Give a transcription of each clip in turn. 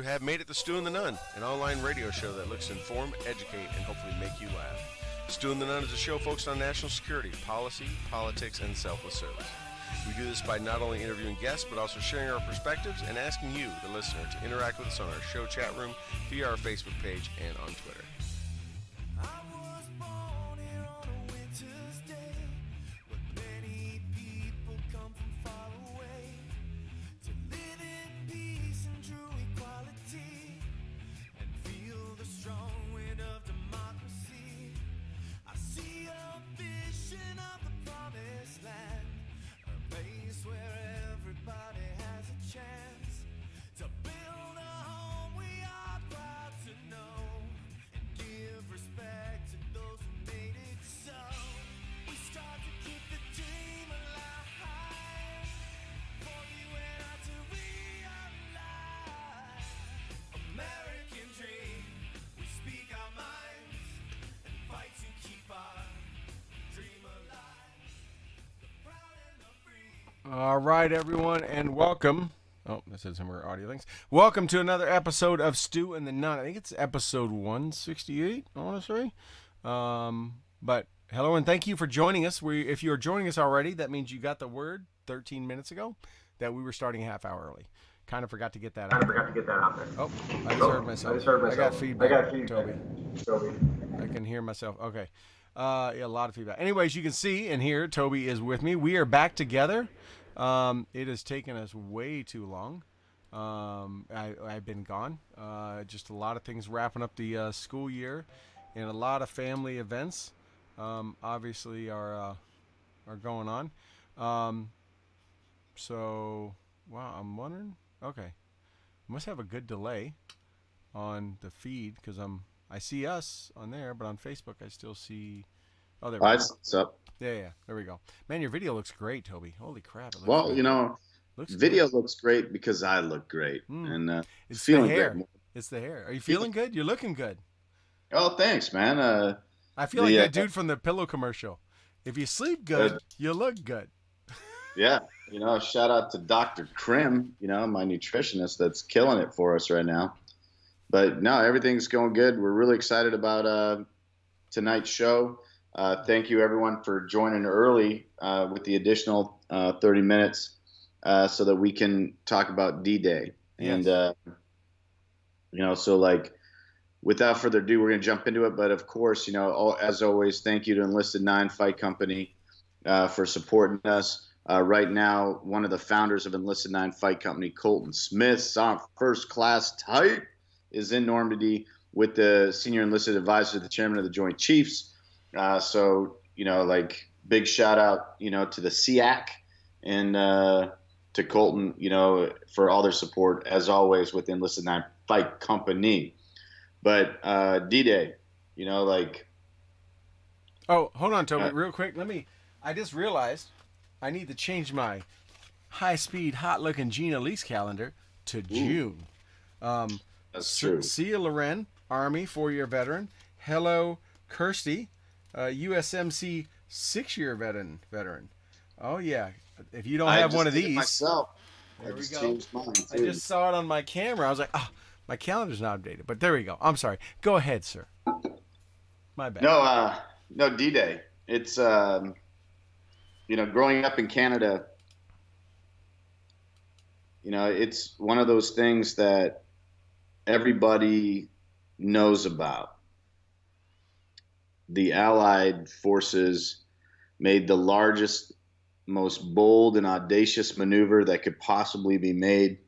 have made it to Stu and the Nunn, an online radio show that looks to inform, educate, and hopefully make you laugh. Stu and the Nunn is a show focused on national security, policy, politics, and selfless service. We do this by not only interviewing guests, but also sharing our perspectives and asking you, the listener, to interact with us on our show chat room, via our Facebook page, and on Twitter. All right, everyone, and welcome. Oh, that said some of our audio links. Welcome to another episode of Stu and the Nunn. I think it's episode 168, I want to say. But hello, and thank you for joining us. If you are joining us already, that means you got the word 13 minutes ago that we were starting a half hour early. Kind of forgot to get that out there. Oh, I just heard myself. I got feedback, Toby. I can hear myself. Okay. Yeah, a lot of feedback. Anyways, you can see and hear Toby is with me. We are back together. It has taken us way too long. I've been gone. Just a lot of things wrapping up the school year, and a lot of family events. Obviously are going on. So wow, I'm wondering. Okay, must have a good delay on the feed because I see us on there, but on Facebook I still see. Oh, there we go. What's up? Yeah, there we go. Man, your video looks great, Toby. Holy crap! It looks Well, great. you know, video looks great because I look great, and it's feeling the hair. great. It's the hair. Are you feeling good? You're looking good. Oh, thanks, man. I feel like that dude from the pillow commercial. If you sleep good, you look good. Yeah, you know, shout out to Dr. Krim, you know, my nutritionist that's killing it for us right now. But no, everything's going good. We're really excited about tonight's show. Thank you, everyone, for joining early with the additional 30 minutes so that we can talk about D-Day. And, Yes. you know, so like without further ado, we're going to jump into it. But of course, you know, as always, thank you to Enlisted 9 Fight Company for supporting us. Right now, one of the founders of Enlisted 9 Fight Company, Colton Smith, first class type, is in Normandy with the senior enlisted advisor, the chairman of the Joint Chiefs. So, you know, like big shout out, you know, to the SEAC and to Colton, you know, for all their support as always with Enlisted 9 Fight Company. But D-Day, you know, like. Oh, hold on, Toby, real quick. I just realized I need to change my high-speed, hot-looking Gina Lease calendar to June. That's true. Sia Loren, Army, 4-year veteran. Hello, Kirsty, USMC 6-year veteran. Oh, yeah. If you don't have one of these. Myself. There I we just go. changed mine, too. I just saw it on my camera. I was like, oh, my calendar's not updated. But there we go. I'm sorry. Go ahead, sir. My bad. No, D-Day. It's, you know, growing up in Canada, you know, it's one of those things that everybody knows about. The Allied forces made the largest, most bold and audacious maneuver that could possibly be made.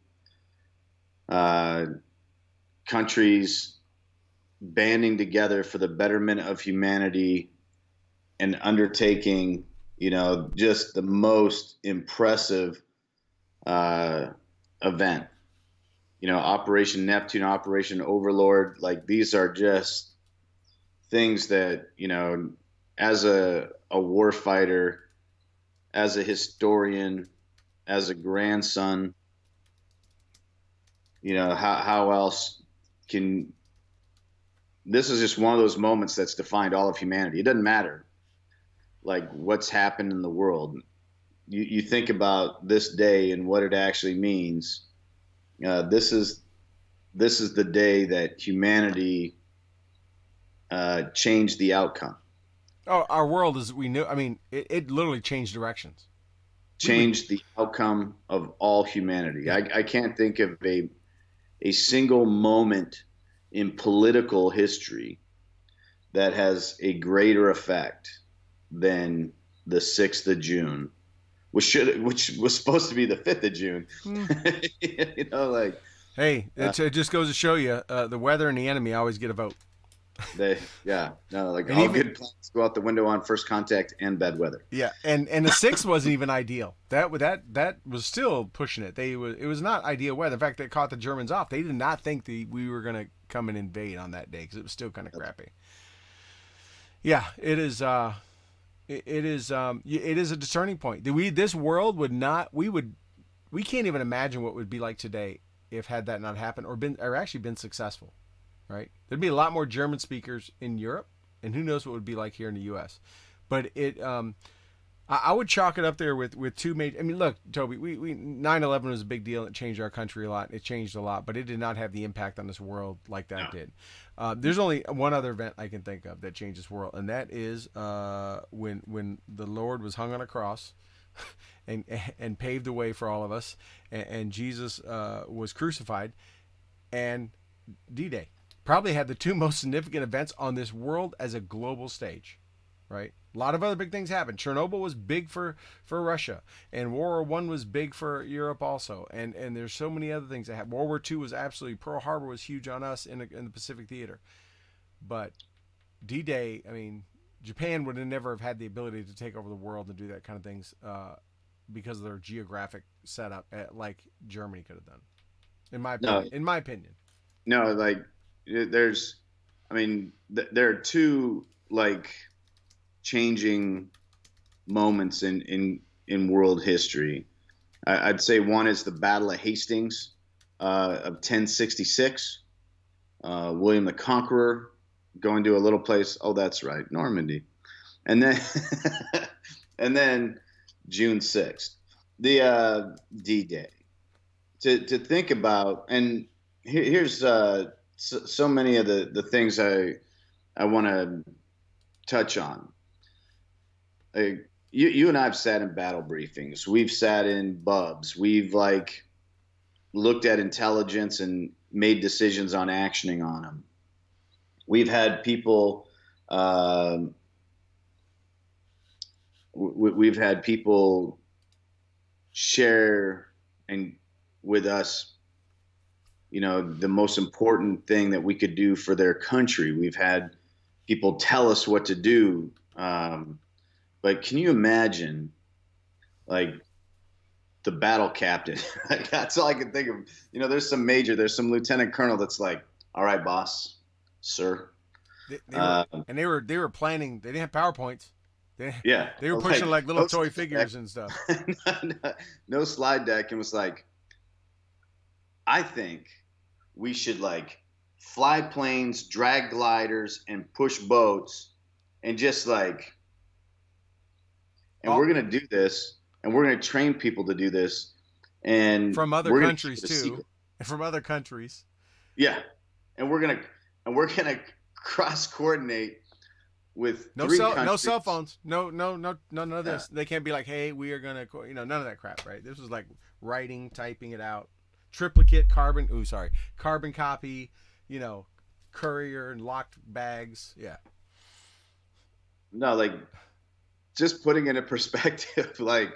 Countries banding together for the betterment of humanity and undertaking, you know, just the most impressive event. You know, Operation Neptune, Operation Overlord, like these are just things that, you know, as a war fighter, as a historian, as a grandson, you know, how else can, this is just one of those moments that's defined all of humanity. It doesn't matter like what's happened in the world. You think about this day and what it actually means. This is this is the day that humanity changed the outcome, Oh, our world as we knew. I mean, it literally changed directions. We would. changed the outcome of all humanity. I can't think of a single moment in political history that has a greater effect than the 6th of June, which was supposed to be the 5th of June. Like Hey, it just goes to show you the weather and the enemy always get a vote. like And all even good plans go out the window on first contact and bad weather. yeah, and the 6th wasn't even ideal. That was still pushing it. It was not ideal weather. In fact, they caught the Germans off. They did not think we were gonna come and invade on that day because it was still kind of crappy. Yeah, it is. It is. It is a discerning point. This world would not. We can't even imagine what it would be like today if had that not happened or actually been successful. Right? There'd be a lot more German speakers in Europe, and who knows what it would be like here in the U.S. But I would chalk it up there with two major. I mean, look, Toby, we 9/11 was a big deal. It changed our country a lot. It changed a lot, but it did not have the impact on this world like that did. There's only one other event I can think of that changed this world, and that is when the Lord was hung on a cross, and paved the way for all of us, and Jesus was crucified, and D-Day probably had the two most significant events on this world as a global stage. Right, a lot of other big things happened. Chernobyl was big for Russia, and World War I was big for Europe also. And there's so many other things that happened. World War II was absolutely, Pearl Harbor was huge on us in the Pacific Theater. But D-Day, I mean, Japan would have never have had the ability to take over the world and do that kind of things because of their geographic setup, like Germany could have done. In my opinion. No, In my opinion. no, like there's, I mean, there are two like changing moments in world history. I'd say one is the Battle of Hastings of 1066. William the Conqueror going to a little place. Oh, that's right, Normandy, and then and then June 6th, the D-Day. To think about, and here's so many of the things I want to touch on. You and I have sat in battle briefings. We've sat in bubs. We've like looked at intelligence and made decisions on actioning on them. We've had people. We've had people share and with us, the most important thing that we could do for their country. We've had people tell us what to do. But can you imagine, like, the battle captain? That's all I can think of. There's some lieutenant colonel that's like, all right, boss, sir. They were planning. They didn't have PowerPoints. They were pushing like little toy figures and stuff. No slide deck, and was like, I think we should like fly planes, drag gliders, and push boats, and just like. And we're going to do this, and we're going to train people to do this, and from other countries too, from other countries. Yeah, and we're gonna cross coordinate with no cell phones, no none of this. They can't be like, hey, we are gonna, none of that crap, right? This was like writing, typing it out, triplicate, carbon copy, courier and locked bags. Yeah. No, like. Just putting it in perspective, like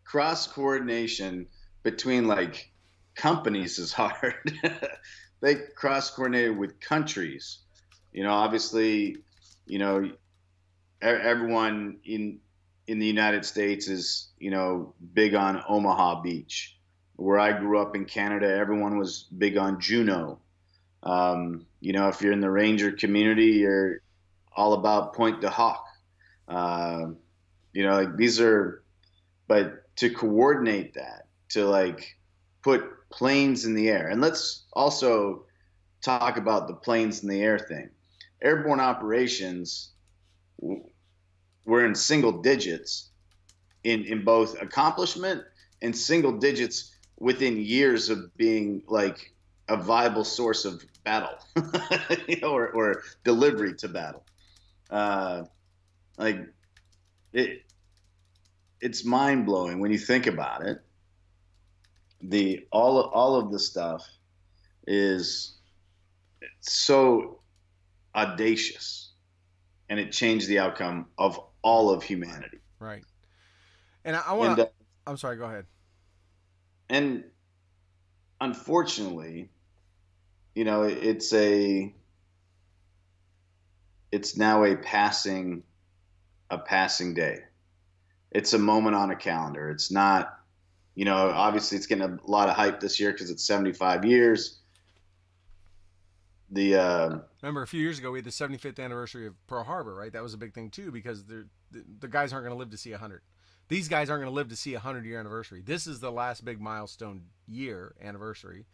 cross coordination between like companies is hard. They cross coordinated with countries. Obviously, everyone in the United States is, big on Omaha Beach. Where I grew up in Canada, everyone was big on Juneau. If you're in the Ranger community, you're all about Point de Hawk. Like these are, but to coordinate that, to like put planes in the air. And let's also talk about the planes in the air thing. Airborne operations were in single digits in both accomplishment and single digits within years of being like a viable source of battle, or delivery to battle. Uh, like it, it's mind blowing when you think about it. The all of the stuff is so audacious, and it changed the outcome of all of humanity. Right. And I want And to. I'm sorry. Go ahead. and unfortunately, it's now a passing day. It's a moment on a calendar. It's not, obviously it's getting a lot of hype this year because it's 75 years. The Remember, a few years ago we had the 75th anniversary of Pearl Harbor, right? That was a big thing too because the guys aren't going to live to see 100. These guys aren't going to live to see a 100-year anniversary. This is the last big milestone year anniversary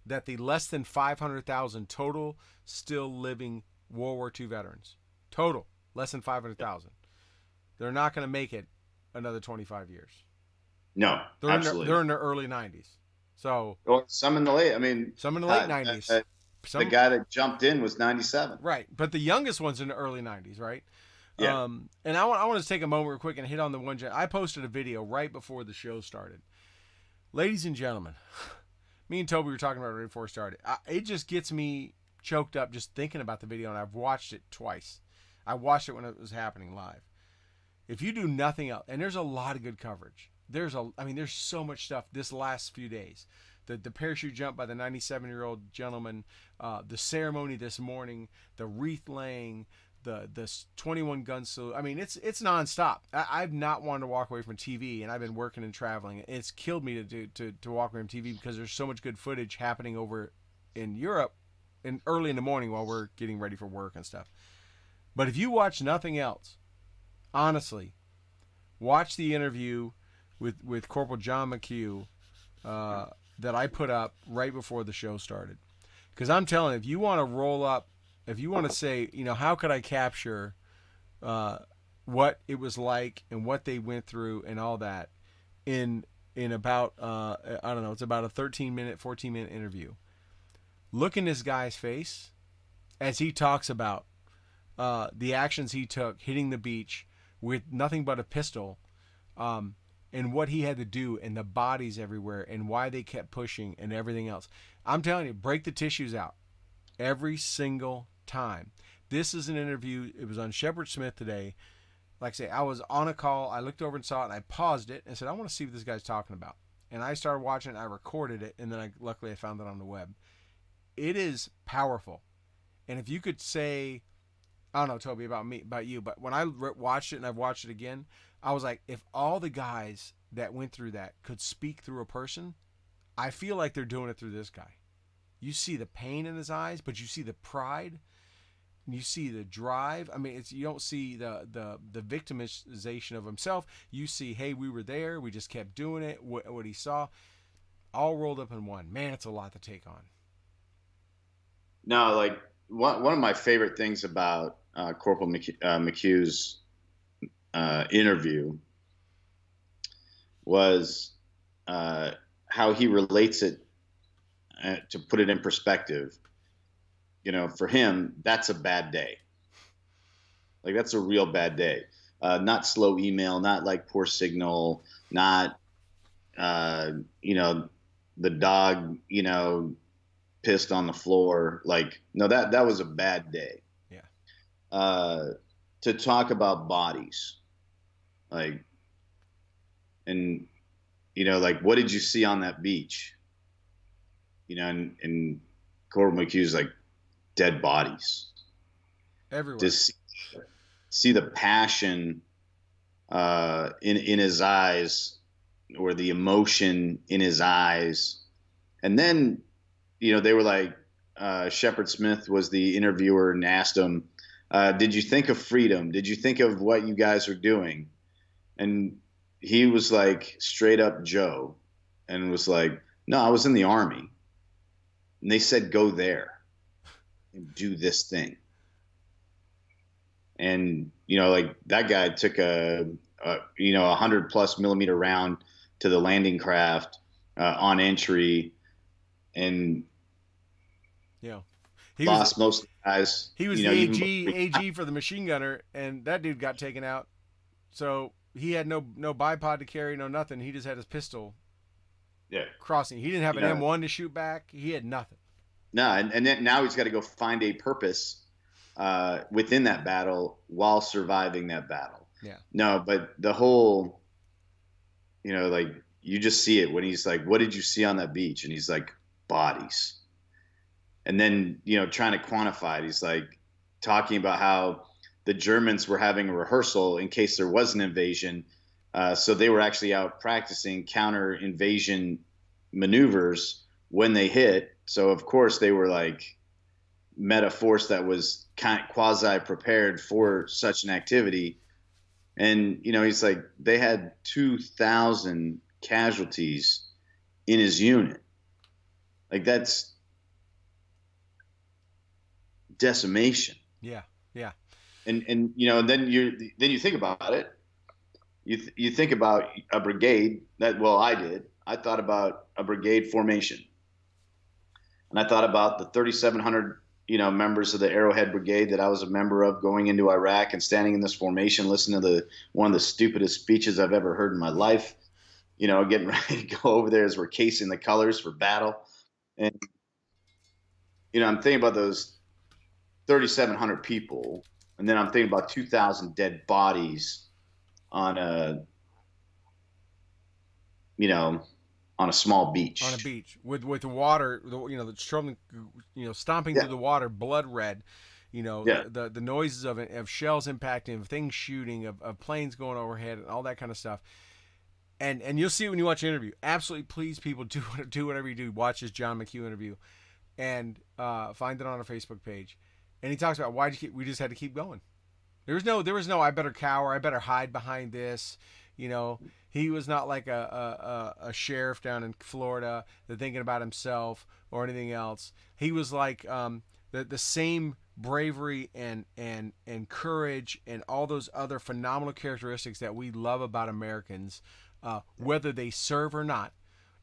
that the less than 500,000 total still living World War II veterans, total less than 500,000. They're not going to make it another 25 years. No, absolutely. They're in their early 90s. So, or some in the late. I mean, some in the late 90s. The guy that jumped in was 97. Right, but the youngest one's in the early 90s, right? Yeah. And I want to take a moment real quick and hit on the one. I posted a video right before the show started. Ladies and gentlemen, me and Toby were talking about it right before it started. It just gets me choked up just thinking about the video, and I've watched it twice. I watched it when it was happening live. If you do nothing else, and there's a lot of good coverage. There's so much stuff this last few days. The parachute jump by the 97-year-old gentleman, the ceremony this morning, the wreath laying, the 21 gun salute. I mean, it's nonstop. I've not wanted to walk away from TV, and I've been working and traveling. It's killed me to walk away from TV because there's so much good footage happening over in Europe, and early in the morning while we're getting ready for work and stuff. But if you watch nothing else, honestly, watch the interview with Corporal John McHugh that I put up right before the show started. Because I'm telling you, if you want to roll up, if you want to say, how could I capture what it was like and what they went through and all that in about, I don't know, it's about a 13-minute, 14-minute interview. Look in this guy's face as he talks about the actions he took, hitting the beach with nothing but a pistol, and what he had to do, and the bodies everywhere, and why they kept pushing, and everything else. I'm telling you, break the tissues out every single time. This is an interview. It was on Shepard Smith today. Like I say, I was on a call. I looked over and saw it, and I paused it and said, I want to see what this guy's talking about. And I started watching it. I recorded it, and then luckily I found it on the web. It is powerful. And if you could say, I don't know, Toby, about you, but when I watched it and I've watched it again, I was like, if all the guys that went through that could speak through a person, I feel like they're doing it through this guy. You see the pain in his eyes, but you see the pride, and you see the drive. I mean, you don't see the victimization of himself. You see, hey, we were there, we just kept doing it. What he saw, all rolled up in one. Man, it's a lot to take on. No, like one of my favorite things about Corporal McHugh's interview was how he relates it, to put it in perspective. For him, that's a bad day. Like, that's a real bad day. Not slow email, not like poor signal, not the dog pissed on the floor. Like, no, that was a bad day. Yeah. To talk about bodies, like, and like, what did you see on that beach? And Corbin McHugh's like, dead bodies everywhere. Just see the passion in his eyes, or the emotion in his eyes. And then they were like, Shepard Smith was the interviewer and asked him, did you think of freedom? Did you think of what you guys are doing? And he was like, straight up Joe, and was like, no, I was in the Army. And they said, go there and do this thing. And, like, that guy took a 100+ millimeter round to the landing craft on entry, and Yeah. Lost most of the guys. He was You the know, even AG for the machine gunner, and that dude got taken out. So he had no bipod to carry, no nothing. He just had his pistol yeah, crossing. He didn't have you an know, M1 to shoot back. He had nothing. no, and then now he's got to go find a purpose within that battle while surviving that battle. Yeah. No, but the whole, like you just see it when he's like, "What did you see on that beach?" And he's like, "Bodies." And then trying to quantify it, he's like talking about how the Germans were having a rehearsal in case there was an invasion. So they were actually out practicing counter invasion maneuvers when they hit. So of course they were like met a force that was kind of quasi prepared for such an activity. And he's like, they had 2,000 casualties in his unit. Like, that's decimation. Yeah. Yeah. And then you think about it. You think about a brigade I did. I thought about a brigade formation, and I thought about the 3,700 members of the Arrowhead Brigade that I was a member of going into Iraq and standing in this formation, listening to one of the stupidest speeches I've ever heard in my life. Getting ready to go over there as we're casing the colors for battle, and I'm thinking about those 3,700 people, and then I'm thinking about 2,000 dead bodies on a small beach. On a beach with the water, the strumming, stomping Yeah. through the water, blood red. Yeah. The noises of it, of shells impacting, of things shooting, of planes going overhead, and all that kind of stuff. And you'll see it when you watch the interview. Absolutely, please, people, do whatever you do. Watch this John McHugh interview, and find it on our Facebook page. And he talks about we just had to keep going. There was no I better cower, I better hide behind this. He was not like a sheriff down in Florida that thinking about himself or anything else. He was like the same bravery and courage and all those other phenomenal characteristics that we love about Americans, whether they serve or not.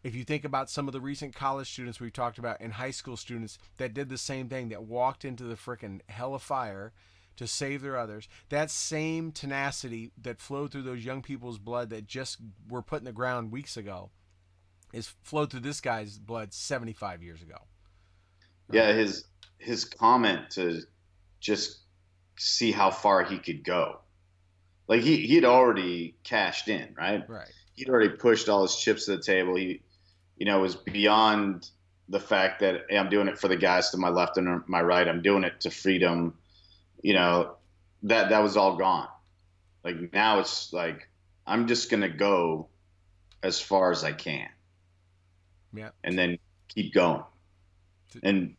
If you think about some of the recent college students we've talked about and high school students that did the same thing, that walked into the frickin' hell of fire to save their others, that same tenacity that flowed through those young people's blood that just were put in the ground weeks ago is flowed through this guy's blood 75 years ago. Yeah, his comment to just see how far he could go. Like he'd already cashed in, right? Right. He'd already pushed all his chips to the table. He was beyond the fact that, hey, I'm doing it for the guys to my left and my right. I'm doing it to freedom. That was all gone. Like now it's like, I'm just going to go as far as I can. Yeah. And then keep going. And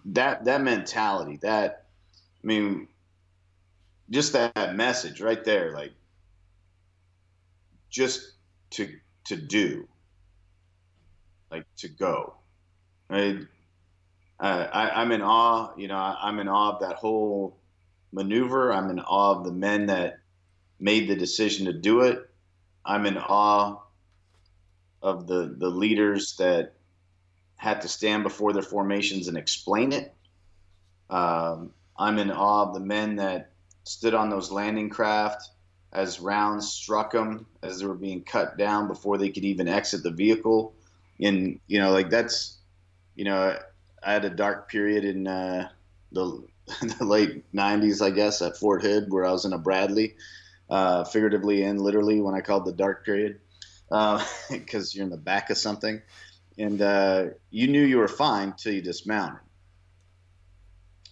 that mentality, just that message right there, like just to do, like to go. I'm in awe. I'm in awe of that whole maneuver. I'm in awe of the men that made the decision to do it. I'm in awe of the leaders that had to stand before their formations and explain it. I'm in awe of the men that stood on those landing craft as rounds struck them, as they were being cut down before they could even exit the vehicle. And, that's, I had a dark period in the late 90s, I guess, at Fort Hood, where I was in a Bradley, figuratively and literally, when I called the dark period, because you're in the back of something. And you knew you were fine till you dismounted.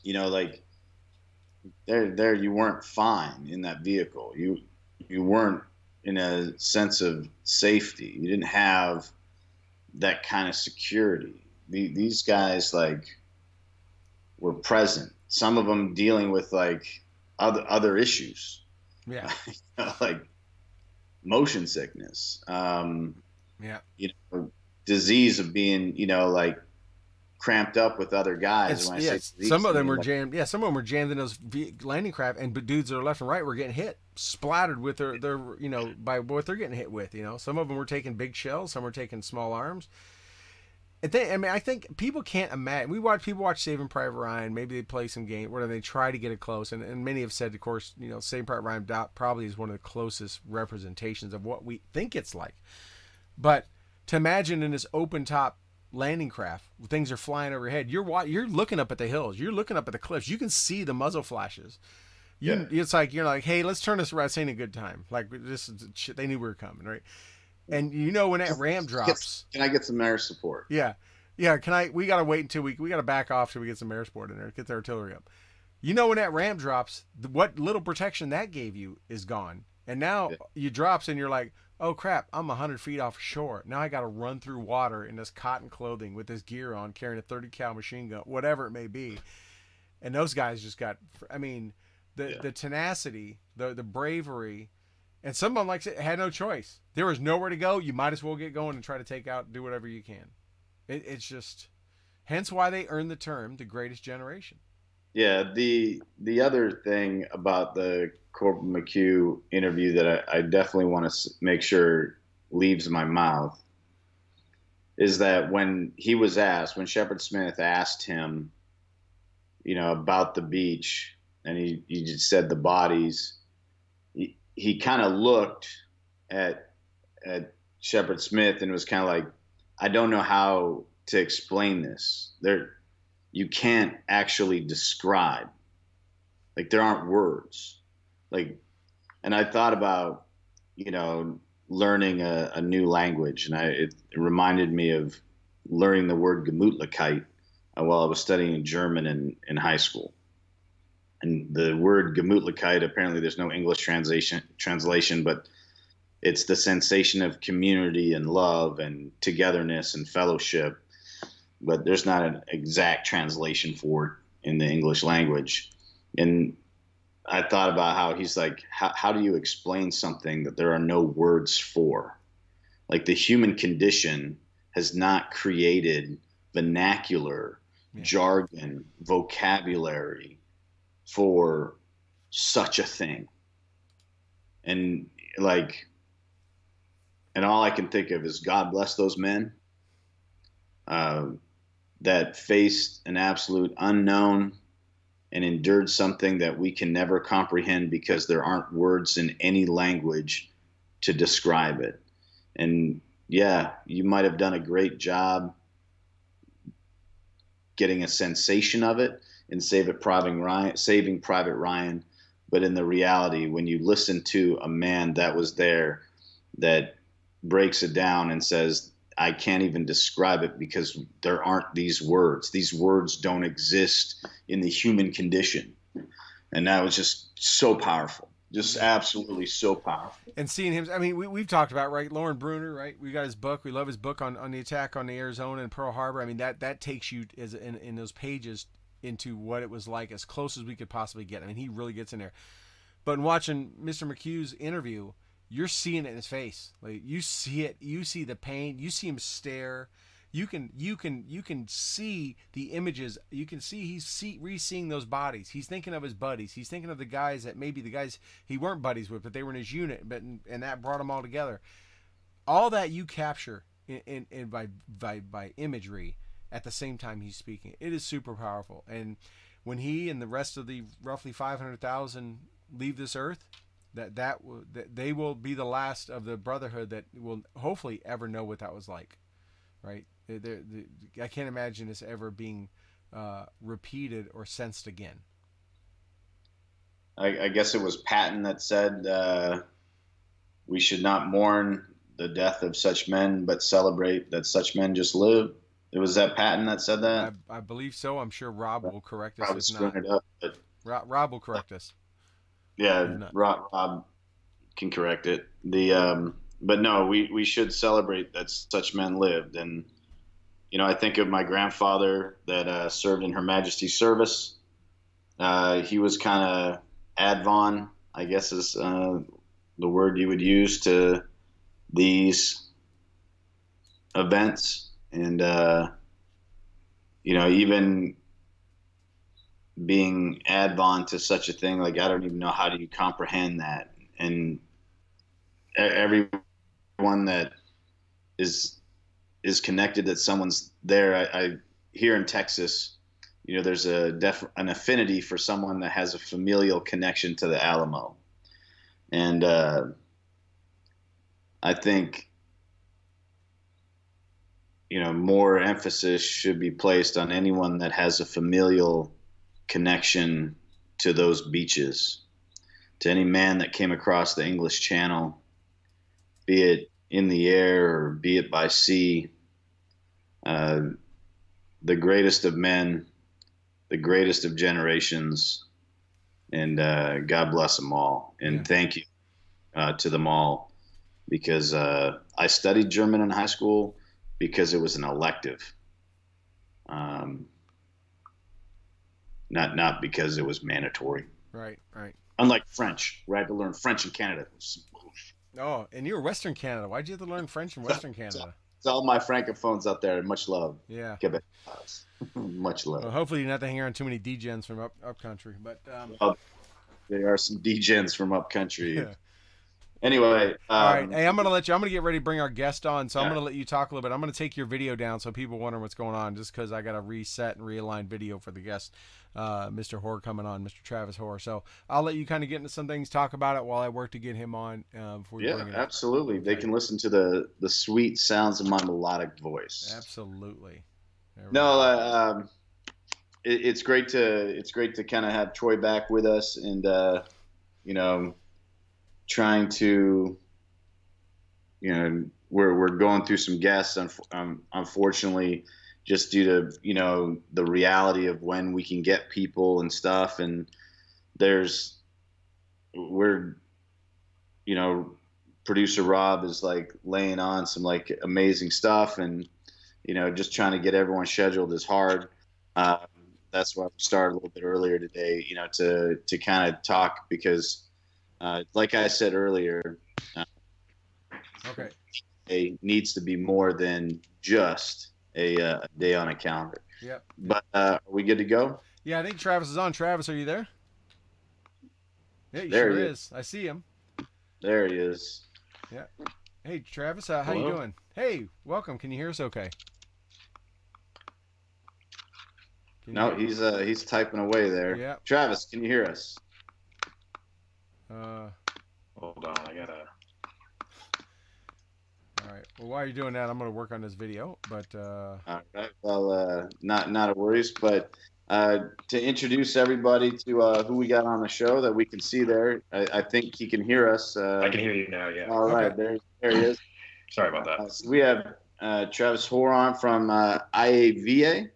Like there you weren't fine in that vehicle. You weren't in a sense of safety. You didn't have that kind of security. These guys like were present. Some of them dealing with like other issues. Yeah. Like motion sickness. Yeah. Disease of being, like cramped up with other guys. Some of them were jammed. Yeah, some of them were jammed in those landing craft, and dudes that are left and right were getting hit, splattered with their by what they're getting hit with. Some of them were taking big shells, some were taking small arms. I mean, I think people can't imagine. People watch Saving Private Ryan. Maybe they play some game where they try to get it close, and many have said, of course, Saving Private Ryan probably is one of the closest representations of what we think it's like. But to imagine in this open top landing craft, things are flying overhead. You're looking up at the hills. You're looking up at the cliffs. You can see the muzzle flashes. It's like you're like, hey, let's turn this around. This ain't a good time. Like this is shit. They knew we were coming, right? And when that ramp drops, can I get some air support? Yeah, we gotta wait until we gotta back off till we get some air support in there, get the artillery up. When that ramp drops, what little protection that gave you is gone, and now you drops and you're like, oh crap, I'm 100 feet off shore. Now I gotta run through water in this cotton clothing with this gear on, carrying a 30 cal machine gun, whatever it may be. And those guys just got, I mean, the tenacity, the bravery. And someone like it had no choice. There was nowhere to go. You might as well get going and try to do whatever you can. It's just, hence why they earned the term the greatest generation. Yeah. The other thing about the Corporal McHugh interview that I definitely want to make sure leaves my mouth is that when Shepard Smith asked him, about the beach, and he just said the bodies, he kind of looked at Shepard Smith and was kind of like, I don't know how to explain this. You can't actually describe. Like, there aren't words. Like, and I thought about, learning a new language, and it reminded me of learning the word Gemütlichkeit while I was studying German in high school. And the word Gemütlichkeit, apparently there's no English translation, but it's the sensation of community and love and togetherness and fellowship. But there's not an exact translation for it in the English language. And I thought about how he's like, how do you explain something that there are no words for? Like, the human condition has not created vernacular, jargon, vocabulary for such a thing. And all I can think of is, God bless those men that faced an absolute unknown and endured something that we can never comprehend because there aren't words in any language to describe it. And yeah, you might have done a great job getting a sensation of it in Saving Private Ryan. But in the reality, when you listen to a man that was there that breaks it down and says, I can't even describe it because there aren't these words. These words don't exist in the human condition. And that was just so powerful. Just absolutely so powerful. And seeing him, I mean, we've talked about, right, Lauren Bruner, right? We got his book. We love his book on the attack on the Arizona and Pearl Harbor. I mean, that takes you in those pages into what it was like, as close as we could possibly get. I mean, he really gets in there. But in watching Mr. McHugh's interview, you're seeing it in his face. Like, you see it. You see the pain. You see him stare. You can see the images. You can see he's re-seeing those bodies. He's thinking of his buddies. He's thinking of the guys that maybe the guys he weren't buddies with, but they were in his unit. And that brought them all together. All that you capture in by imagery at the same time he's speaking. It is super powerful. And when he and the rest of the roughly 500,000 leave this earth, that they will be the last of the brotherhood that will hopefully ever know what that was like, right? I can't imagine this ever being repeated or sensed again. I guess it was Patton that said we should not mourn the death of such men, but celebrate that such men just live. It was that Patton that said that? I believe so. I'm sure Rob will correct us. Probably screwing it up, but Rob will correct us. Yeah, Rob can correct it. But no, we should celebrate that such men lived. And, I think of my grandfather that served in Her Majesty's service. He was kind of advon, I guess is the word you would use to these events. And, even being advon to such a thing, like, I don't even know how do you comprehend that. And everyone that is is connected, that someone's there. I here in Texas, there's an affinity for someone that has a familial connection to the Alamo, and I think more emphasis should be placed on anyone that has a familial connection to those beaches, to any man that came across the English Channel, be it in the air or be it by sea. The greatest of men, the greatest of generations, and God bless them all. And thank you to them all, because I studied German in high school because it was an elective, not because it was mandatory. Right. Unlike French, where I had to learn French in Canada. Oh, and you were Western Canada. Why'd you have to learn French in Western Canada? To all my francophones out there, much love. Yeah. Quebec. Much love. Well, hopefully you're not to hang around too many degens from up country, but there are some degens from up country. Yeah. Anyway, all right. Hey, I'm gonna get ready to bring our guest on, so I'm gonna let you talk a little bit. I'm gonna take your video down so people wonder what's going on, just because I gotta reset and realign video for the guest, Mr. Hoare coming on, Mr. Travis Hoare. So I'll let you kind of get into some things, talk about it while I work to get him on. Before we bring it absolutely. Okay. They can listen to the sweet sounds of my melodic voice. Absolutely. No, it's great to kind of have Troy back with us, and trying to, we're going through some guests, unfortunately, just due to, the reality of when we can get people and stuff. And producer Rob is like laying on some like amazing stuff, and, just trying to get everyone scheduled is hard. That's why we started a little bit earlier today, to kind of talk, because, like I said earlier, it needs to be more than just a day on a calendar. Yep. But are we good to go? Yeah, I think Travis is on. Travis, are you there? Yeah, he there sure he is. I see him. There he is. Yeah. Hey, Travis, how you doing? Hey, welcome. Can you hear us okay? No, he's typing away there. Yeah. Travis, can you hear us? Hold on, I gotta. All right. Well, while you're doing that, I'm going to work on this video. But all right. Well, not a worries. But to introduce everybody to who we got on the show that we can see there, I think he can hear us. I can hear you now. Yeah. All right. There he is. Sorry about that. So we have Travis Hoare on from IAVA,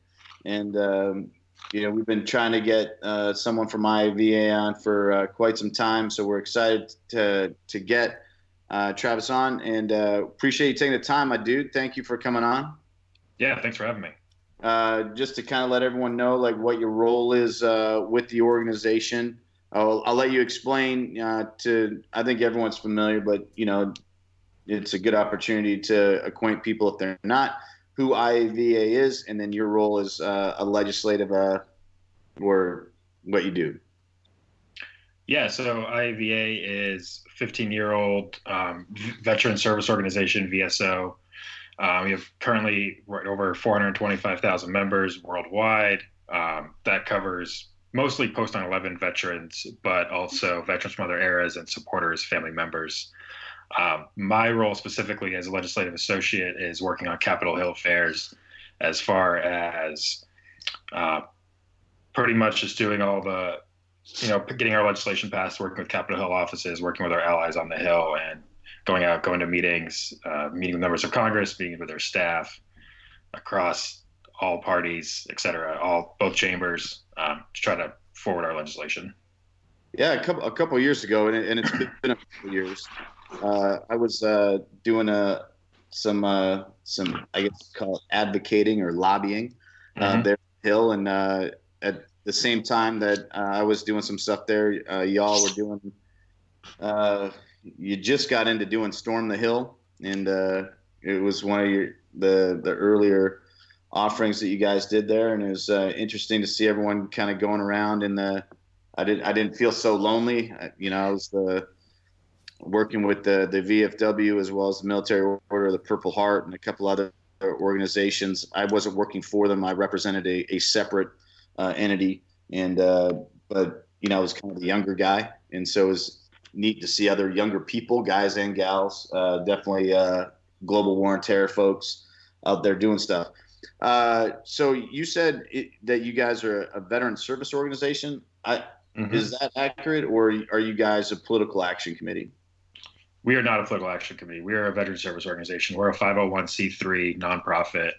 and we've been trying to get someone from IAVA on for quite some time. So we're excited to get Travis on, and appreciate you taking the time, my dude. Thank you for coming on. Yeah, thanks for having me. Just to kind of let everyone know like what your role is with the organization. I'll let you explain I think everyone's familiar, but it's a good opportunity to acquaint people if they're not, who IAVA is, and then your role as a legislative or what you do. Yeah, so IAVA is a 15-year-old veteran service organization, VSO. We have currently right over 425,000 members worldwide. That covers mostly post 9/11 veterans, but also veterans from other eras and supporters, family members. My role specifically as a legislative associate is working on Capitol Hill affairs, as far as pretty much just doing all the, getting our legislation passed, working with Capitol Hill offices, working with our allies on the Hill, and going to meetings, meeting with members of Congress, meeting with their staff across all parties, et cetera, both chambers, to try to forward our legislation. Yeah, a couple of years ago, and it's been a couple of years. I was doing some I guess call it advocating or lobbying there at the Hill, and at the same time that I was doing some stuff there, y'all were doing. You just got into doing Storm the Hill, and it was one of the earlier offerings that you guys did there, and it was interesting to see everyone kind of going around. And I didn't feel so lonely. I was working with the VFW as well as the Military Order of the Purple Heart and a couple other organizations. I wasn't working for them. I represented a separate entity, and but I was kind of the younger guy, and so it was neat to see other younger people, guys and gals, definitely global war and terror folks out there doing stuff. So you said that you guys are a veteran service organization. Is that accurate, or are you guys a political action committee? We are not a political action committee. We are a veteran service organization. We're a 501c3 nonprofit.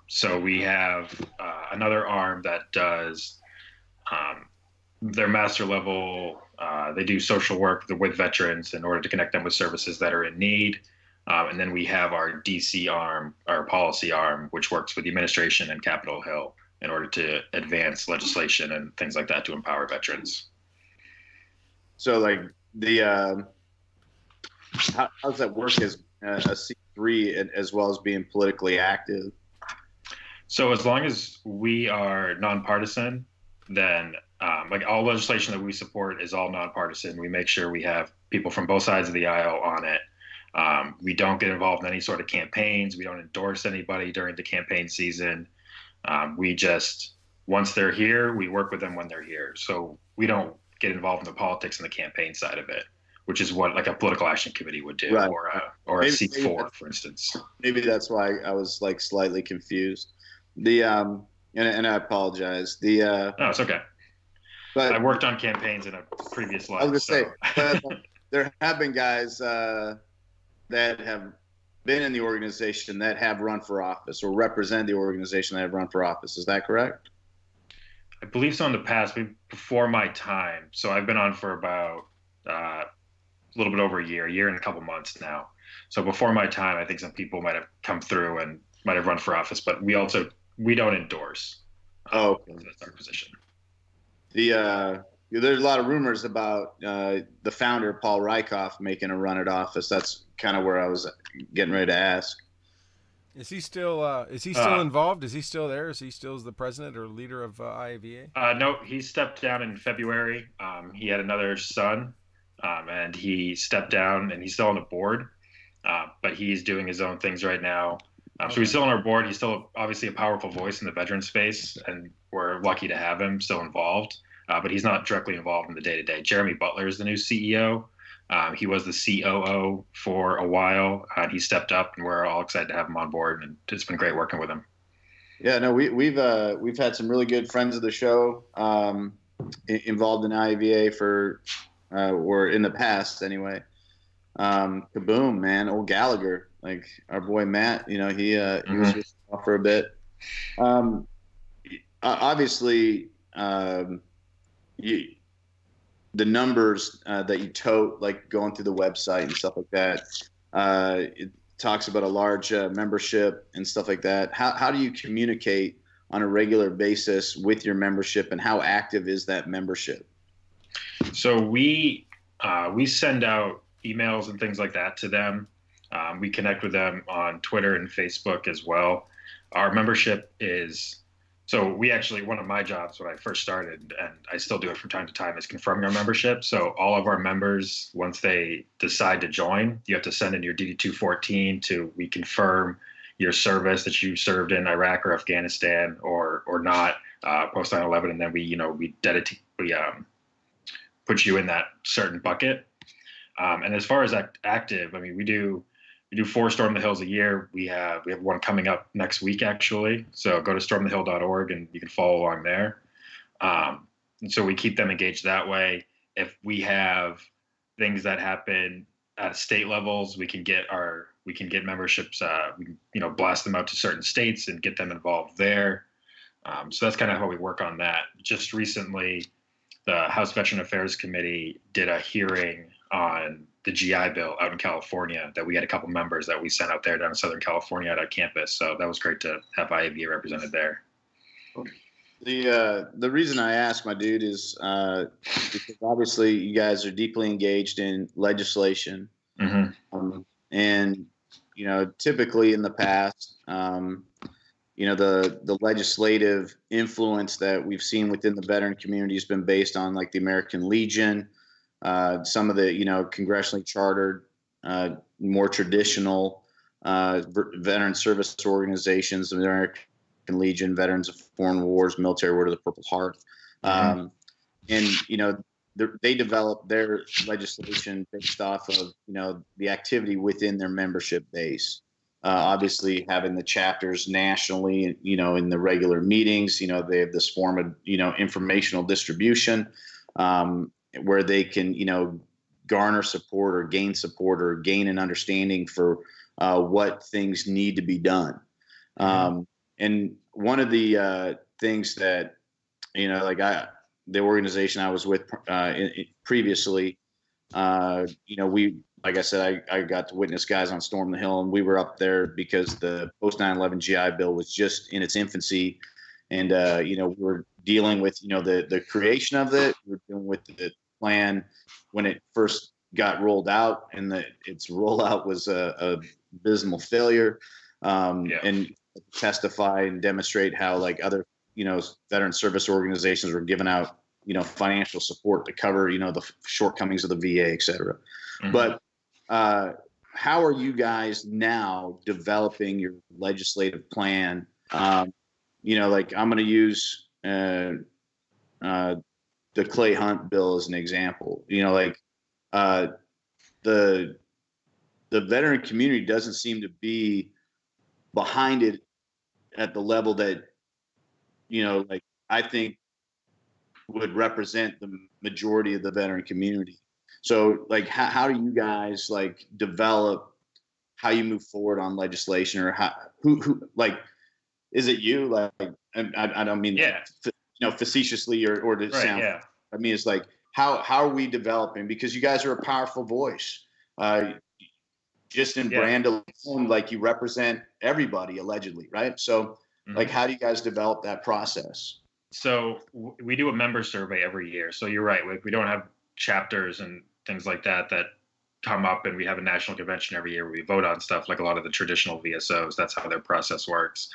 So we have another arm that does their master level. They do social work with veterans in order to connect them with services that are in need. And then we have our DC arm, our policy arm, which works with the administration and Capitol Hill in order to advance legislation and things like that to empower veterans. So like how does that work as a C3 as well as being politically active? So as long as we are nonpartisan, then like all legislation that we support is all nonpartisan. We make sure we have people from both sides of the aisle on it. We don't get involved in any sort of campaigns. We don't endorse anybody during the campaign season. We just, once they're here, we work with them when they're here. So we don't get involved in the politics and the campaign side of it, which is what like a political action committee would do, right. or a C4, for instance. Maybe that's why I was like slightly confused. And I apologize. No, it's okay. But I worked on campaigns in a previous life. I was going to say, but there have been guys that have been in the organization that have run for office or represent the organization that have run for office. Is that correct? I believe so in the past, before my time. So I've been on for about a little bit over a year and a couple months now. So before my time, I think some people might have come through and might have run for office, but we don't endorse. That's our position. There's a lot of rumors about the founder, Paul Rieckhoff, making a run at office. That's kind of where I was getting ready to ask. Is he still involved? Is he still there? Is he still the president or leader of IAVA? No, he stepped down in February. He had another son, and he stepped down, and he's still on the board, but he's doing his own things right now. So he's still on our board. He's still obviously a powerful voice in the veteran space, and we're lucky to have him still involved. But he's not directly involved in the day-to-day. Jeremy Butler is the new CEO. He was the COO for a while. He stepped up, and we're all excited to have him on board, and it's been great working with him. Yeah, no, we've had some really good friends of the show involved in IAVA or in the past anyway. Kaboom, man, old Gallagher, like our boy Matt. He was off for a bit. Obviously. The numbers that you tote, like going through the website and stuff like that, it talks about a large membership and stuff like that. How do you communicate on a regular basis with your membership, and how active is that membership? So we send out emails and things like that to them. We connect with them on Twitter and Facebook as well. Our membership is... So we actually, one of my jobs when I first started, and I still do it from time to time, is confirming our membership. So all of our members, once they decide to join, you have to send in your DD-214 we confirm your service, that you served in Iraq or Afghanistan or not post 9/11, and then we put you in that certain bucket. And as far as active, I mean, we do 4 Storm the Hills a year. We have one coming up next week, actually. So go to stormthehill.org and you can follow along there. And so we keep them engaged that way. If we have things that happen at state levels, we can get memberships. We can blast them out to certain states and get them involved there. So that's kind of how we work on that. Just recently, the House Veteran Affairs Committee did a hearing on the GI Bill out in California that we had a couple members that we sent out there down in Southern California at our campus. So that was great to have IAVA represented there. The reason I ask, my dude, is because obviously you guys are deeply engaged in legislation. Mm-hmm. And, typically in the past, the legislative influence that we've seen within the veteran community has been based on like the American Legion, some of the, congressionally chartered, more traditional veteran service organizations, the American Legion, Veterans of Foreign Wars, Military Order of the Purple Heart. And, you know, they develop their legislation based off of, you know, the activity within their membership base. Obviously, having the chapters nationally, you know, in the regular meetings, you know, they have this form of, you know, informational distribution where they can, you know, garner support or gain an understanding for what things need to be done. And one of the things that, you know, like the organization I was with previously, you know, like I said, I got to witness guys on Storm the Hill, and we were up there because the post 9/11 GI Bill was just in its infancy. And, you know, we're dealing with, you know, the creation of it. We're dealing with the plan when it first got rolled out, and its rollout was a abysmal failure. And testify and demonstrate how, like, other, you know, veteran service organizations were giving out, you know, financial support to cover, you know, the shortcomings of the VA, et cetera. But how are you guys now developing your legislative plan? You know, like, I'm going to use the Clay Hunt bill as an example. You know, like, the veteran community doesn't seem to be behind it at the level that, you know, like, I think would represent the majority of the veteran community. So, like, how do you guys, like, develop how you move forward on legislation, or who like, is it you? Like, I don't mean, you know, facetiously or to sound. Yeah. I mean, it's like, how are we developing? Because you guys are a powerful voice. Just in brand alone, like, you represent everybody allegedly, right? So, like, how do you guys develop that process? So we do a member survey every year. So you're right. We don't have chapters and things like that come up, and we have a national convention every year where we vote on stuff like a lot of the traditional VSOs. That's how their process works.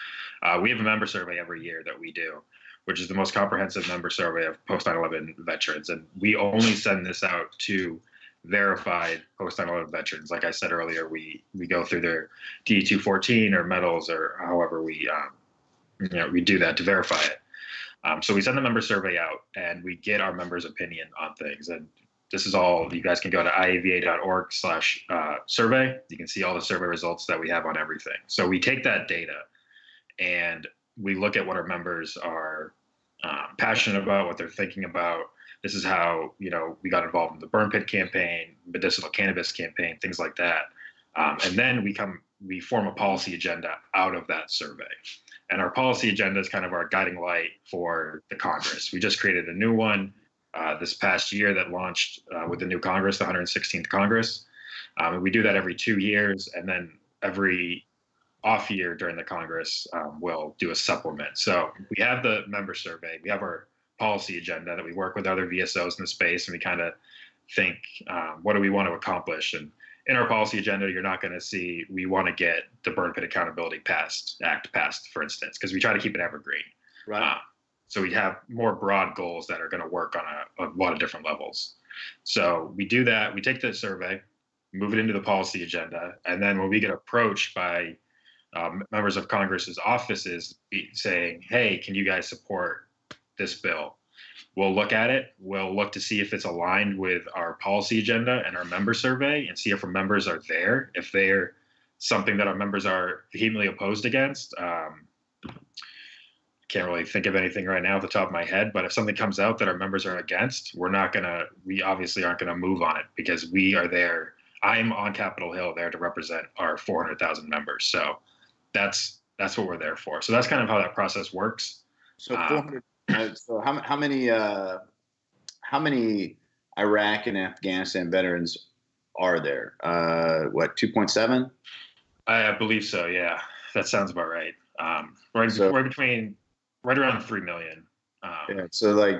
We have a member survey every year that we do, which is the most comprehensive member survey of post 9/11 veterans. And we only send this out to verified post 9/11 veterans. Like I said earlier, we go through their DE-214 or medals, or however we do that to verify it. So we send the member survey out, and we get our members' opinion on things. And this is all, you guys can go to iava.org/survey. You can see all the survey results that we have on everything. So we take that data and we look at what our members are passionate about, what they're thinking about. This is how, you know, we got involved in the burn pit campaign, medicinal cannabis campaign, things like that. And then we form a policy agenda out of that survey. And our policy agenda is kind of our guiding light for the Congress. We just created a new one this past year that launched with the new Congress, the 116th Congress. And we do that every 2 years. And then every off year during the Congress, we'll do a supplement. So we have the member survey. We have our policy agenda that we work with other VSOs in the space, and we kind of think, what do we want to accomplish? And in our policy agenda, you're not going to see, we want to get the Burn Pit Accountability Act passed, for instance, because we try to keep it evergreen. Right. So we have more broad goals that are going to work on a lot of different levels. So we do that. We take the survey, move it into the policy agenda, and then when we get approached by members of Congress's offices saying, hey, can you guys support this bill? We'll look at it. We'll look to see if it's aligned with our policy agenda and our member survey, and see if our members are there. If they're something that our members are vehemently opposed against, can't really think of anything right now at the top of my head, but if something comes out that our members are against, we obviously aren't going to move on it, because we are there. I'm on Capitol Hill there to represent our 400,000 members. So that's what we're there for. So that's kind of how that process works. So 400. So how many Iraq and Afghanistan veterans are there? 2.7? I believe so. Yeah, that sounds about right. Right around 3 million. Yeah. So, like,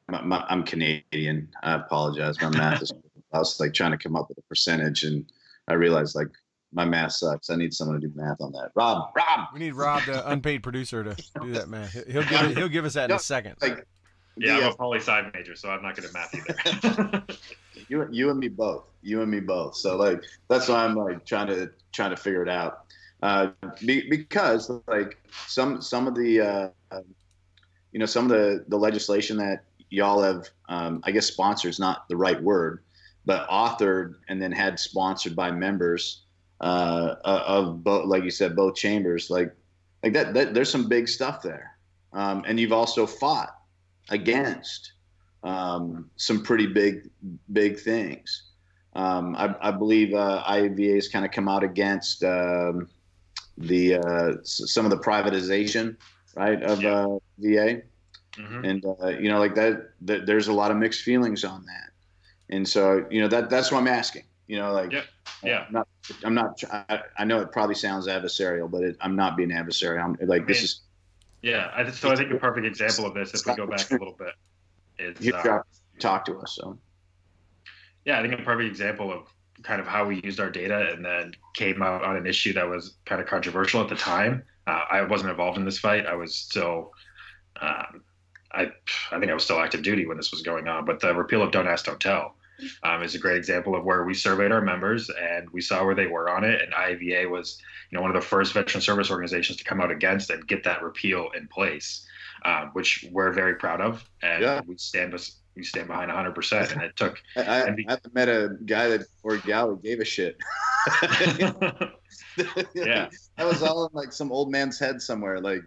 I'm Canadian. I apologize. My math is. I was like trying to come up with a percentage, and I realized, like, my math sucks. I need someone to do math on that. Rob. We need Rob, the unpaid producer, to do that math. He'll give us that in a second. Like, I'm a poli-sci major, so I'm not good at math either. You and me both. You and me both. So like that's why I'm like trying to figure it out. Because like some of the some of the legislation that y'all have, I guess sponsor is not the right word, but authored and then had sponsored by members of both, like you said, both chambers, like that there's some big stuff there. And you've also fought against some pretty big things. I believe IAVA has kind of come out against some of the privatization, right, of VA, and like that there's a lot of mixed feelings on that, and so that's what I'm asking. Like I'm not. I know it probably sounds adversarial, but I'm not being adversarial. I'm like, this is. Yeah, so I think a perfect example of this, if we go back a little bit, is talk to us. So. Yeah, I think a perfect example of kind of how we used our data and then came out on an issue that was kind of controversial at the time. I wasn't involved in this fight. I was still, I think I was still active duty when this was going on. But the repeal of Don't Ask, Don't Tell is a great example of where we surveyed our members and we saw where they were on it. And IAVA was, one of the first veteran service organizations to come out against and get that repeal in place, which we're very proud of, and we stand behind 100%. And it took. I haven't met a guy or gal who gave a shit. Yeah, that was all in like some old man's head somewhere. Like,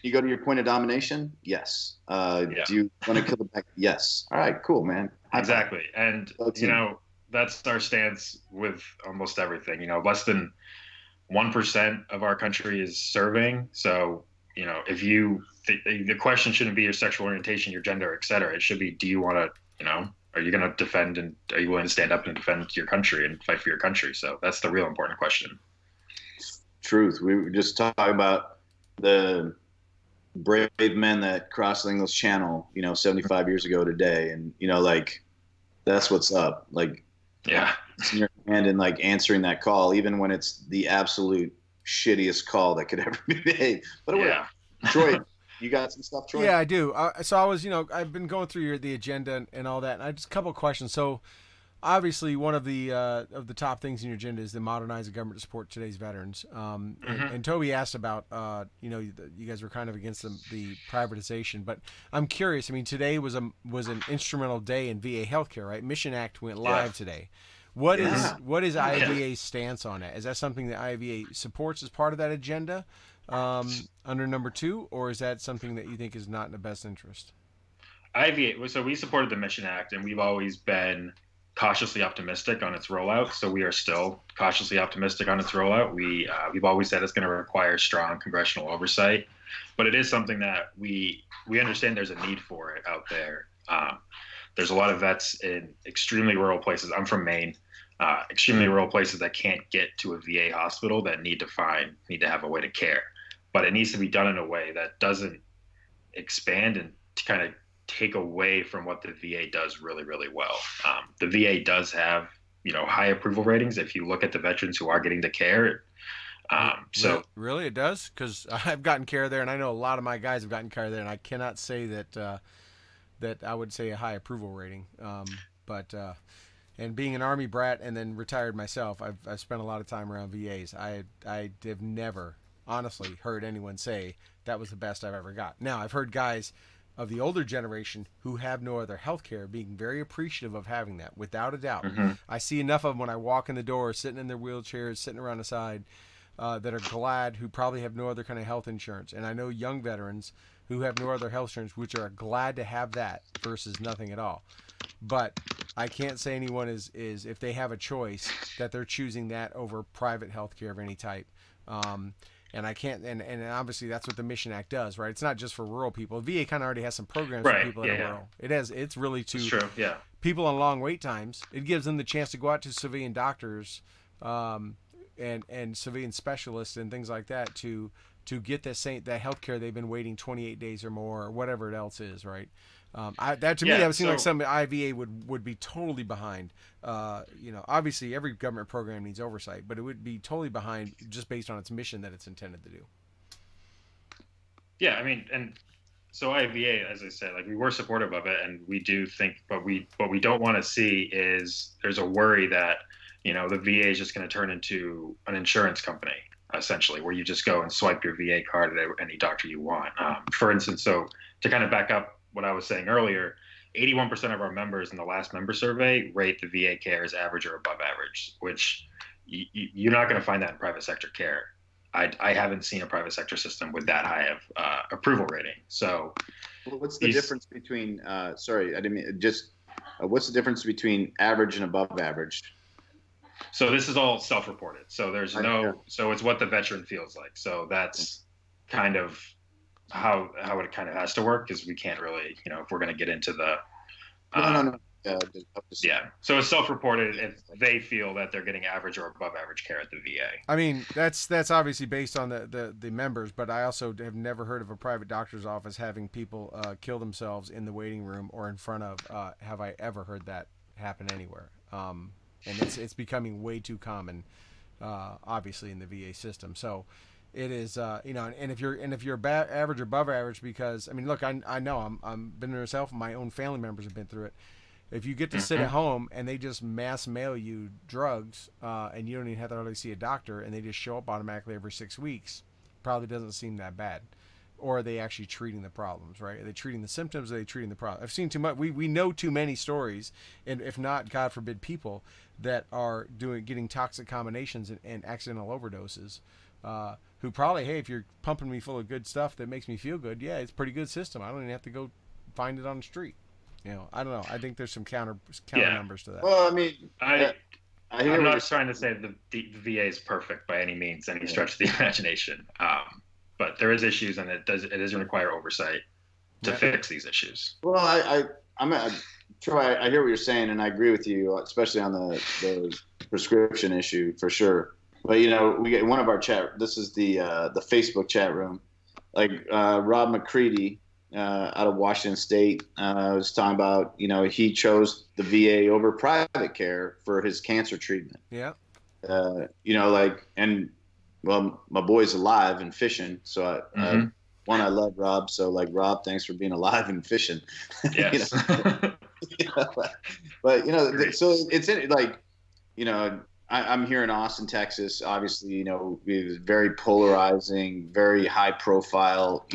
you go to your point of domination? Yes. Do you want to kill the back? Yes. All right, cool, man. Exactly. And that's our stance with almost everything. Less than 1% of our country is serving. So, if the question shouldn't be your sexual orientation, your gender, et cetera. It should be, do you want to, are you going to defend and are you willing to stand up and defend your country and fight for your country? So that's the real important question. Truth. We were just talking about the brave men that crossed the English Channel, 75 years ago today. And, like, that's what's up. Like, in your hand and like answering that call, even when it's the absolute shittiest call that could ever be made. But Troy, you got some stuff, Troy? Yeah, I do. So I was, I've been going through the agenda and all that, and I just a couple of questions. So obviously one of the top things in your agenda is to modernize the government to support today's veterans. And Toby asked about, you guys were kind of against the privatization, but I'm curious. I mean, today was an instrumental day in VA healthcare, right? Mission Act went live today. What is IAVA's stance on it? Is that something that IAVA supports as part of that agenda under number 2, or is that something that you think is not in the best interest? IAVA, so we supported the Mission Act, and we've always been cautiously optimistic on its rollout. So we are still cautiously optimistic on its rollout. We've always said it's going to require strong congressional oversight, but it is something that we understand there's a need for it out there. There's a lot of vets in extremely rural places. I'm from Maine. Extremely rural places that can't get to a VA hospital that need to have a way to care, but it needs to be done in a way that doesn't expand and to kind of take away from what the VA does really, really well. The VA does have, high approval ratings. If you look at the veterans who are getting the care, so really it does, because I've gotten care there, and I know a lot of my guys have gotten care there, and I cannot say that I would say a high approval rating, but. And being an Army brat and then retired myself, I've spent a lot of time around VAs. I have never, honestly, heard anyone say that was the best I've ever got. Now, I've heard guys of the older generation who have no other health care being very appreciative of having that, without a doubt. I see enough of them when I walk in the door, sitting in their wheelchairs, sitting around the side, that are glad, who probably have no other kind of health insurance. And I know young veterans who have no other health insurance, which are glad to have that versus nothing at all. But I can't say anyone is if they have a choice that they're choosing that over private health care of any type. And I can't, and obviously that's what the Mission Act does, right? It's not just for rural people. VA kind of already has some programs for people that are rural. It's really people on long wait times. It gives them the chance to go out to civilian doctors, and civilian specialists and things like that to get that health care they've been waiting 28 days or more, or whatever it else is, right? That would seem like something IVA would be totally behind. Obviously every government program needs oversight, but it would be totally behind just based on its mission that it's intended to do. Yeah, I mean, and So IVA, as I said, like we were supportive of it, and we do think, but what we don't want to see is there's a worry that the VA is just going to turn into an insurance company essentially, where you just go and swipe your VA card at any doctor you want. For instance, so to kind of back up what I was saying earlier, 81% of our members in the last member survey rate the VA care as average or above average, which you're not going to find that in private sector care. I haven't seen a private sector system with that high of approval rating. So, well, what's the difference between? Sorry, I didn't mean just. What's the difference between average and above average? So this is all self-reported. So there's so it's what the veteran feels like. So that's kind of how it kind of has to work, because we can't really, if we're going to get into the. No. Yeah. So it's self-reported if they feel that they're getting average or above average care at the VA. I mean, that's obviously based on the members, but I also have never heard of a private doctor's office having people kill themselves in the waiting room or in front of. Have I ever heard that happen anywhere? And it's becoming way too common, obviously, in the VA system. So it is, and if you're average or above average, because I mean, look, I know I'm been there myself. My own family members have been through it. If you get to sit at home and they just mass mail you drugs, and you don't even have to really see a doctor, and they just show up automatically every 6 weeks, probably doesn't seem that bad. Or are they actually treating the problems, right? Are they treating the symptoms? Or are they treating the problem? I've seen too much. We know too many stories, and if not, God forbid, people that are getting toxic combinations and accidental overdoses, who probably, hey, if you're pumping me full of good stuff that makes me feel good, yeah, it's a pretty good system. I don't even have to go find it on the street. I don't know. I think there's some counter numbers to that. Well, I mean, I'm not trying to say the VA is perfect by any means, any stretch of the imagination. But there is issues, and it does require oversight to fix these issues. Well, Troy, I hear what you're saying, and I agree with you, especially on the prescription issue for sure. But we get one of our chat. This is the Facebook chat room. Like Rob McCready out of Washington State was talking about he chose the VA over private care for his cancer treatment. Yeah. Well, my boy's alive and fishing, so I love Rob. So Rob, thanks for being alive and fishing. Yes. But so it's I'm here in Austin, Texas. Obviously, it was very polarizing, very high profile.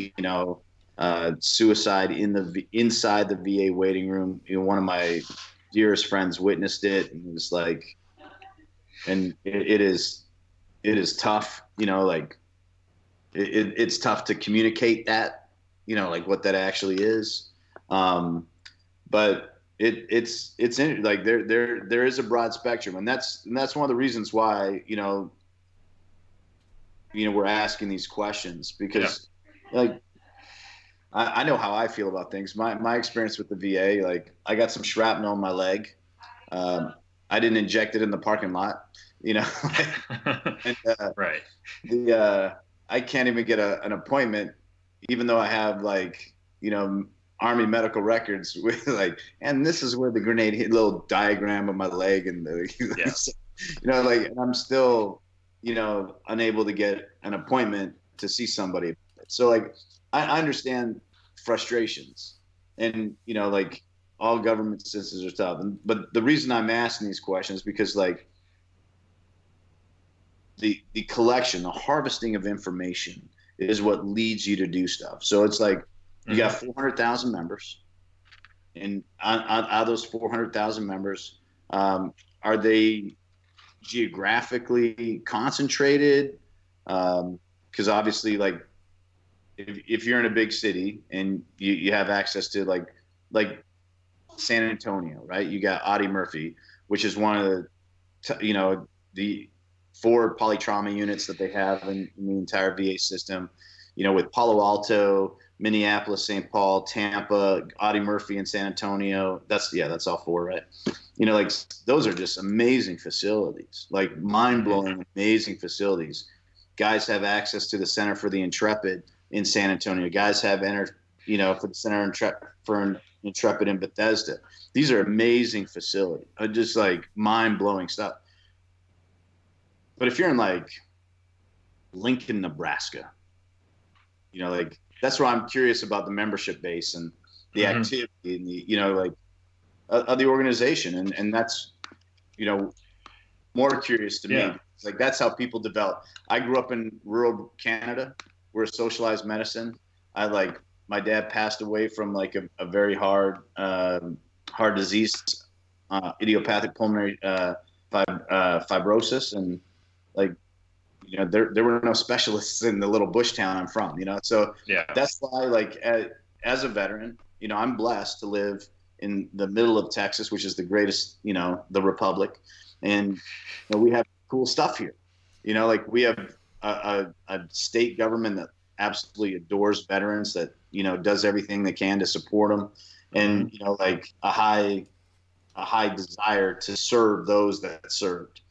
Suicide inside the VA waiting room. One of my dearest friends witnessed it, and it was like, and it is tough. It's tough to communicate that. What that actually is. But it's like there is a broad spectrum, and that's one of the reasons why we're asking these questions, because I know how I feel about things. My experience with the VA, I got some shrapnel in my leg. I didn't inject it in the parking lot, and, right. I can't even get an appointment, even though I have Army medical records with and this is where the grenade hit, little diagram of my leg, and and I'm still, unable to get an appointment to see somebody. So I understand frustrations, and all government systems are tough. But the reason I'm asking these questions is because the collection, the harvesting of information is what leads you to do stuff. So it's you got 400,000 members, and out of those 400,000 members, are they geographically concentrated? Because obviously, if you're in a big city and you have access to like San Antonio, right? You got Audie Murphy, which is one of the 4 polytrauma units that they have in the entire VA system. With Palo Alto, Minneapolis, St. Paul, Tampa, Audie Murphy, and San Antonio. That's all 4, right? Those are just amazing facilities, mind-blowing, amazing facilities. Guys have access to the Center for the Intrepid in San Antonio. Guys have for the Center for Intrepid in Bethesda. These are amazing facilities, just mind-blowing stuff. But if you're in Lincoln, Nebraska, that's why I'm curious about the membership base and the activity and the, you know, like of the organization. And that's, you know, more curious to me. It's like, that's how people develop. I grew up in rural Canada. We're socialized medicine. My dad passed away from like a very hard disease, idiopathic pulmonary fibrosis. And like, you know, there were no specialists in the little bush town I'm from, you know? So that's why, like, as a veteran, you know, I'm blessed to live in the middle of Texas, which is the greatest, you know, the Republic. And you know, we have cool stuff here. You know, like we have a state government that absolutely adores veterans, that, you know, does everything they can to support them. And, you know, like a high desire to serve those that served.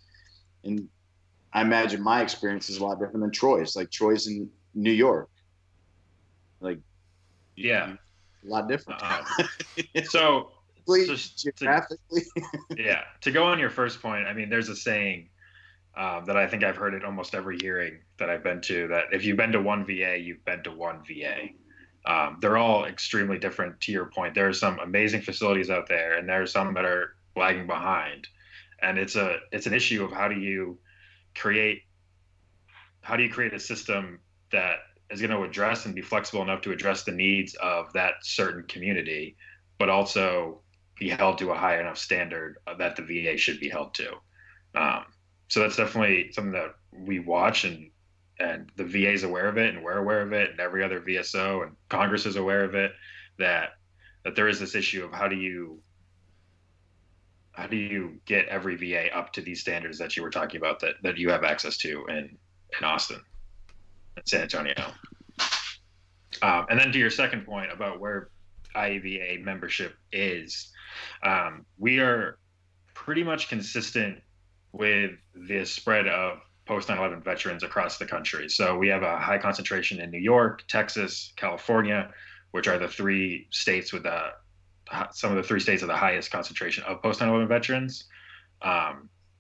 And I imagine my experience is a lot different than Troy's. Like Troy's in New York. Like, yeah, a lot different. So geographically. To go on your first point, I mean, there's a saying that I think I've heard at almost every hearing that I've been to, that if you've been to one VA, you've been to one VA. They're all extremely different. To your point, there are some amazing facilities out there, and there are some that are lagging behind. And it's an issue of how do you create a system that is going to address and be flexible enough to address the needs of that certain community, but also be held to a high enough standard that the VA should be held to. So that's definitely something that we watch, and the VA is aware of it, and we're aware of it, and every other VSO and Congress is aware of it, that there is this issue of how do you get every VA up to these standards that you were talking about, that you have access to in Austin and San Antonio. And then to your second point about where IAVA membership is, we are pretty much consistent with the spread of post 9/11 veterans across the country. So we have a high concentration in New York, Texas, California, which are the three states with some of the three states of the highest concentration of post 9/11 veterans. I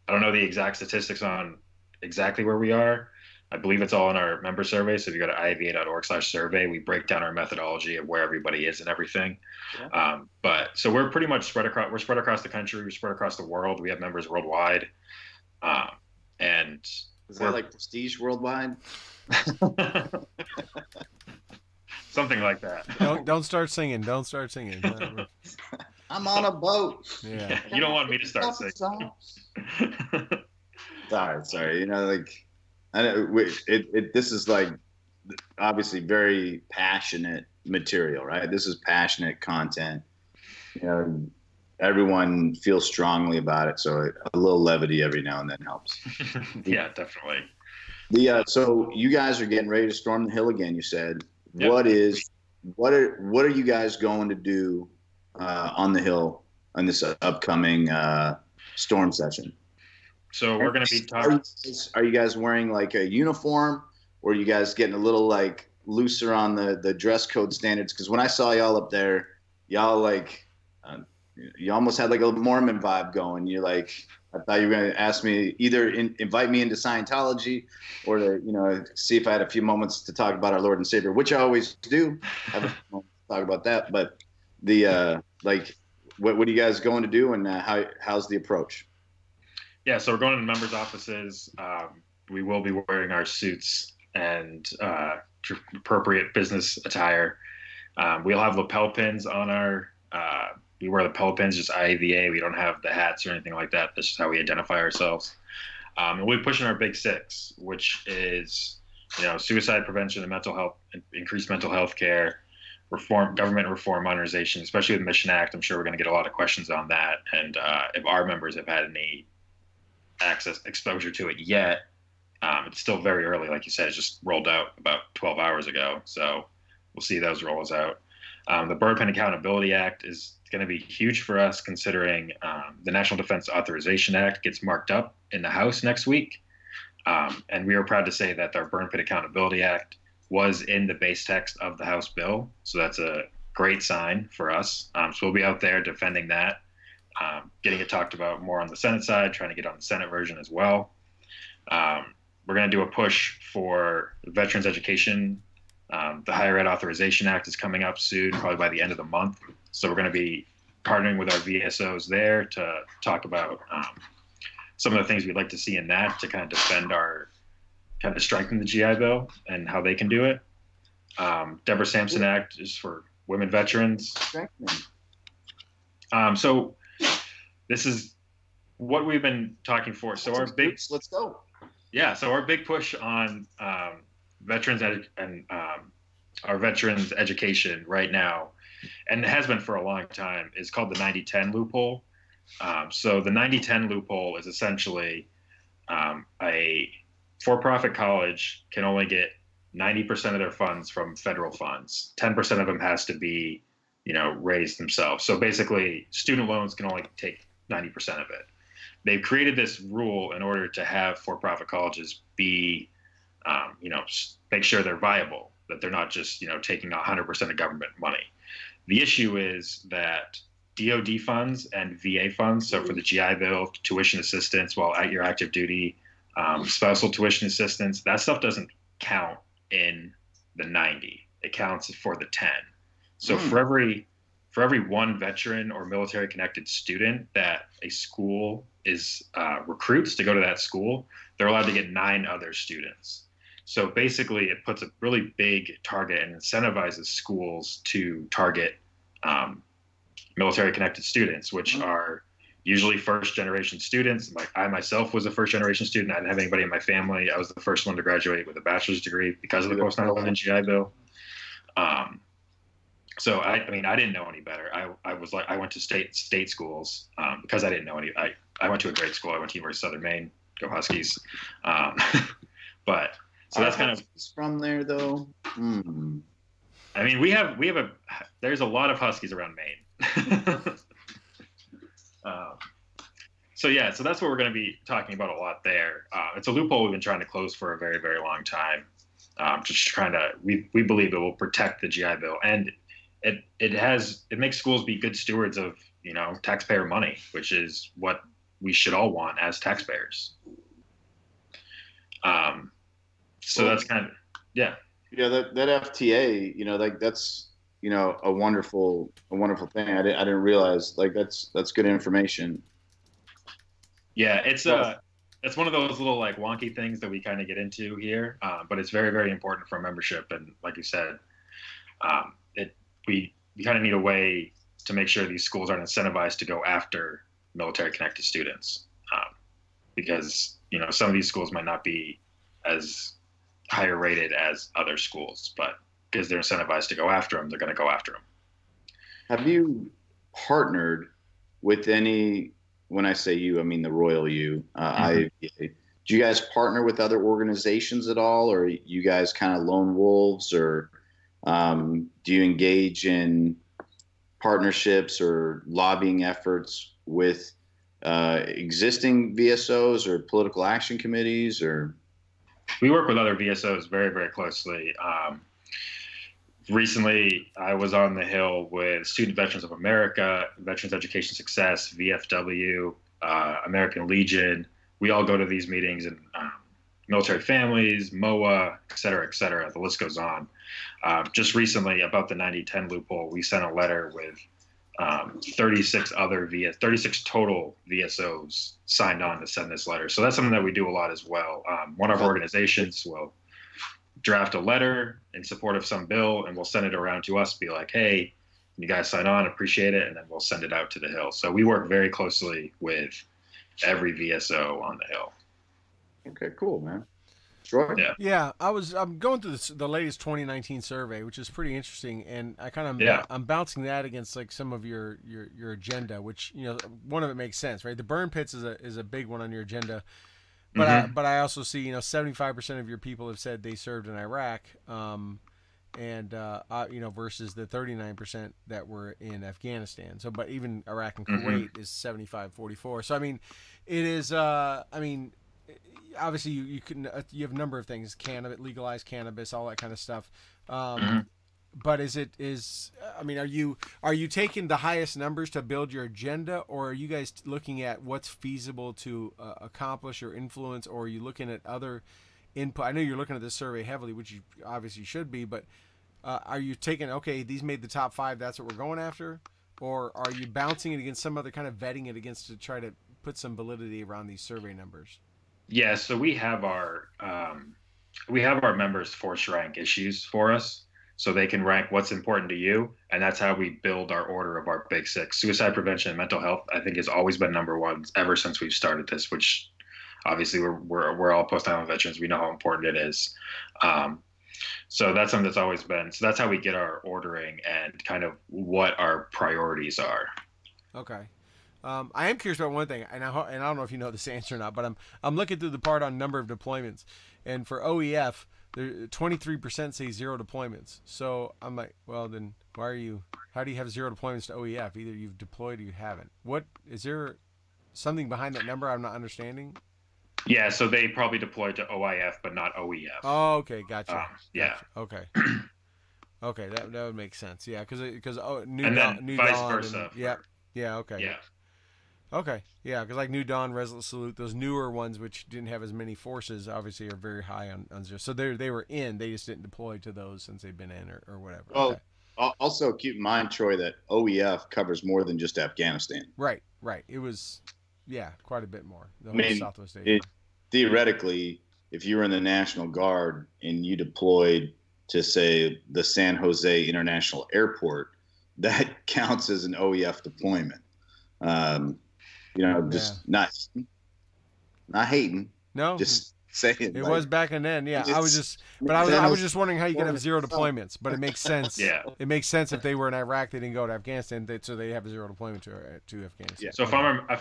don't know the exact statistics on exactly where we are. I believe it's all in our member survey. So if you go to iava.org/survey, we break down our methodology of where everybody is and everything. Yeah. But so we're pretty much spread across. We're spread across the country. We're spread across the world. We have members worldwide. And is that like Prestige Worldwide? Something like that. Don't start singing. Don't start singing. I'm on a boat. Yeah. You don't want me to start singing. Sorry. You know, like, this is like obviously very passionate material, right? This is passionate content. You know, everyone feels strongly about it, so a little levity every now and then helps. Yeah, definitely. So you guys are getting ready to storm the hill again, you said. Yep. What are you guys going to do on the hill on this upcoming storm session? So we're going to be talking. Are you guys wearing like a uniform, or are you guys getting a little like looser on the dress code standards? Because when I saw y'all up there, y'all like you almost had like a Mormon vibe going. You're like, I thought you were going to ask me either invite me into Scientology, or to, you know, see if I had a few moments to talk about our Lord and Savior, which I always do. I have a few moments to talk about that, but the like, what are you guys going to do, and how's the approach? Yeah, so we're going to members' offices. We will be wearing our suits and appropriate business attire. We'll have lapel pins on our. We wear lapel pins, just IAVA. We don't have the hats or anything like that. This is how we identify ourselves. And we'll be pushing our big six, which is, you know, suicide prevention and mental health, increased mental health care, government reform, modernization, especially with the Mission Act. I'm sure we're going to get a lot of questions on that. And if our members have had any exposure to it yet, it's still very early. Like you said, it just rolled out about 12 hours ago. So we'll see those rolls out. The Burn Pen Accountability Act is going to be huge for us, considering the National Defense Authorization Act gets marked up in the House next week. And we are proud to say that our Burn Pit Accountability Act was in the base text of the House bill. So that's a great sign for us. So we'll be out there defending that, getting it talked about more on the Senate side, trying to get on the Senate version as well. We're going to do a push for veterans education The Higher Ed Authorization Act is coming up soon, probably by the end of the month. So we're going to be partnering with our VSOs there to talk about some of the things we'd like to see in that to kind of defend kind of strengthen the GI Bill and how they can do it. Deborah Sampson Act is for women veterans. So this is what we've been talking for. So our big, let's go. Yeah. So our big push on veterans and our veterans education right now, and it has been for a long time, is called the 90-10 loophole. So the 90-10 loophole is essentially a for-profit college can only get 90% of their funds from federal funds. 10% of them has to be, raised themselves. So basically, student loans can only take 90% of it. They've created this rule in order to have for-profit colleges be, make sure they're viable, that they're not just, taking 100% of government money. The issue is that DoD funds and VA funds, so for the GI Bill, tuition assistance while at your active duty, spousal tuition assistance, that stuff doesn't count in the 90. It counts for the 10. So for every one veteran or military connected student that a school is recruits to go to that school, they're allowed to get 9 other students. So basically, it puts a really big target and incentivizes schools to target military connected students, which are usually first generation students. Like I myself was a first generation student. I didn't have anybody in my family. I was the first one to graduate with a bachelor's degree because of the post 9/11 GI Bill. So I didn't know any better. I went to state schools because I didn't know any. I went to a great school. I went to University of Southern Maine. Go Huskies. But so that's kind of from there though. I mean, there's a lot of Huskies around Maine. So that's what we're going to be talking about a lot there. It's a loophole we've been trying to close for a very, very long time. We believe it will protect the GI Bill, and it makes schools be good stewards of, taxpayer money, which is what we should all want as taxpayers. So that's kind of, yeah. Yeah, that FTA, that's a wonderful thing. I didn't realize that's good information. Yeah, it's one of those little wonky things that we kind of get into here, but it's very, very important for membership. And like you said, we kind of need a way to make sure these schools aren't incentivized to go after military connected students, because some of these schools might not be as higher rated as other schools, but because they're incentivized to go after them, they're going to go after them. Have you partnered with any, when I say you, I mean the royal you, IVA, do you guys partner with other organizations at all, or you guys kind of lone wolves, or do you engage in partnerships or lobbying efforts with existing VSOs or political action committees? Or we work with other VSOs very, very closely. Recently, I was on the Hill with Student Veterans of America, Veterans Education Success, VFW, American Legion. We all go to these meetings, and military families, MOA, et cetera, et cetera. The list goes on. Just recently, about the 90-10 loophole, we sent a letter with 36 total VSOs signed on to send this letter. So that's something that we do a lot as well. One of our organizations will draft a letter in support of some bill, and we'll send it around to us, be like, hey, you guys sign on, appreciate it, and then we'll send it out to the Hill. So we work very closely with every VSO on the Hill. Okay, cool, man. Sure. Yeah. I'm going through the latest 2019 survey, which is pretty interesting, and I'm bouncing that against some of your agenda, which one of it makes sense, right? The burn pits is a big one on your agenda, but I also see 75% of your people have said they served in Iraq, and versus the 39% that were in Afghanistan. So, but even Iraq and Kuwait is 75-44. So I mean, it is. Obviously, you have a number of things: legalized cannabis, all that kind of stuff. But are you taking the highest numbers to build your agenda, or are you guys looking at what's feasible to accomplish or influence, or are you looking at other input? I know you're looking at this survey heavily, which you obviously should be, but are you taking, okay, these made the top 5, that's what we're going after? Or are you bouncing it against some other kind of vetting it against to try to put some validity around these survey numbers? Yeah, so we have our members force rank issues for us, so they can rank what's important to you, and that's how we build our order of our big 6. Suicide prevention and mental health, I think, has always been number 1 ever since we've started this. Which obviously we're all post-9/11 veterans. We know how important it is. So that's something that's always been. So that's how we get our ordering and kind of what our priorities are. Okay. I am curious about one thing, and I don't know if you know this answer or not, but I'm looking through the part on number of deployments, and for OEF, 23% say 0 deployments. So I'm like, well, then how do you have 0 deployments to OEF? Either you've deployed or you haven't. What is there something behind that number I'm not understanding? Yeah, so they probably deployed to OIF, but not OEF. Oh, okay, gotcha. Yeah. Okay. Okay, that would make sense. Yeah, because New vice versa. Yeah. Okay. Yeah. Okay. Yeah, because like New Dawn, Resolute Salute, those newer ones which didn't have as many forces, obviously are very high on 0. So they were in. They just didn't deploy to those since they've been in or whatever. Well, okay. Also keep in mind, Troy, that OEF covers more than just Afghanistan. Right. It was, quite a bit more. The whole Southwest Asia. Theoretically, if you were in the National Guard and you deployed to, say, the San Jose International Airport, that counts as an OEF deployment. Just not hating. No, just saying it was back and then. Yeah, I was just wondering how you could have 0 deployments, but it makes sense. Yeah, it makes sense if they were in Iraq, they didn't go to Afghanistan, so they have 0 deployment to Afghanistan. Yeah. So if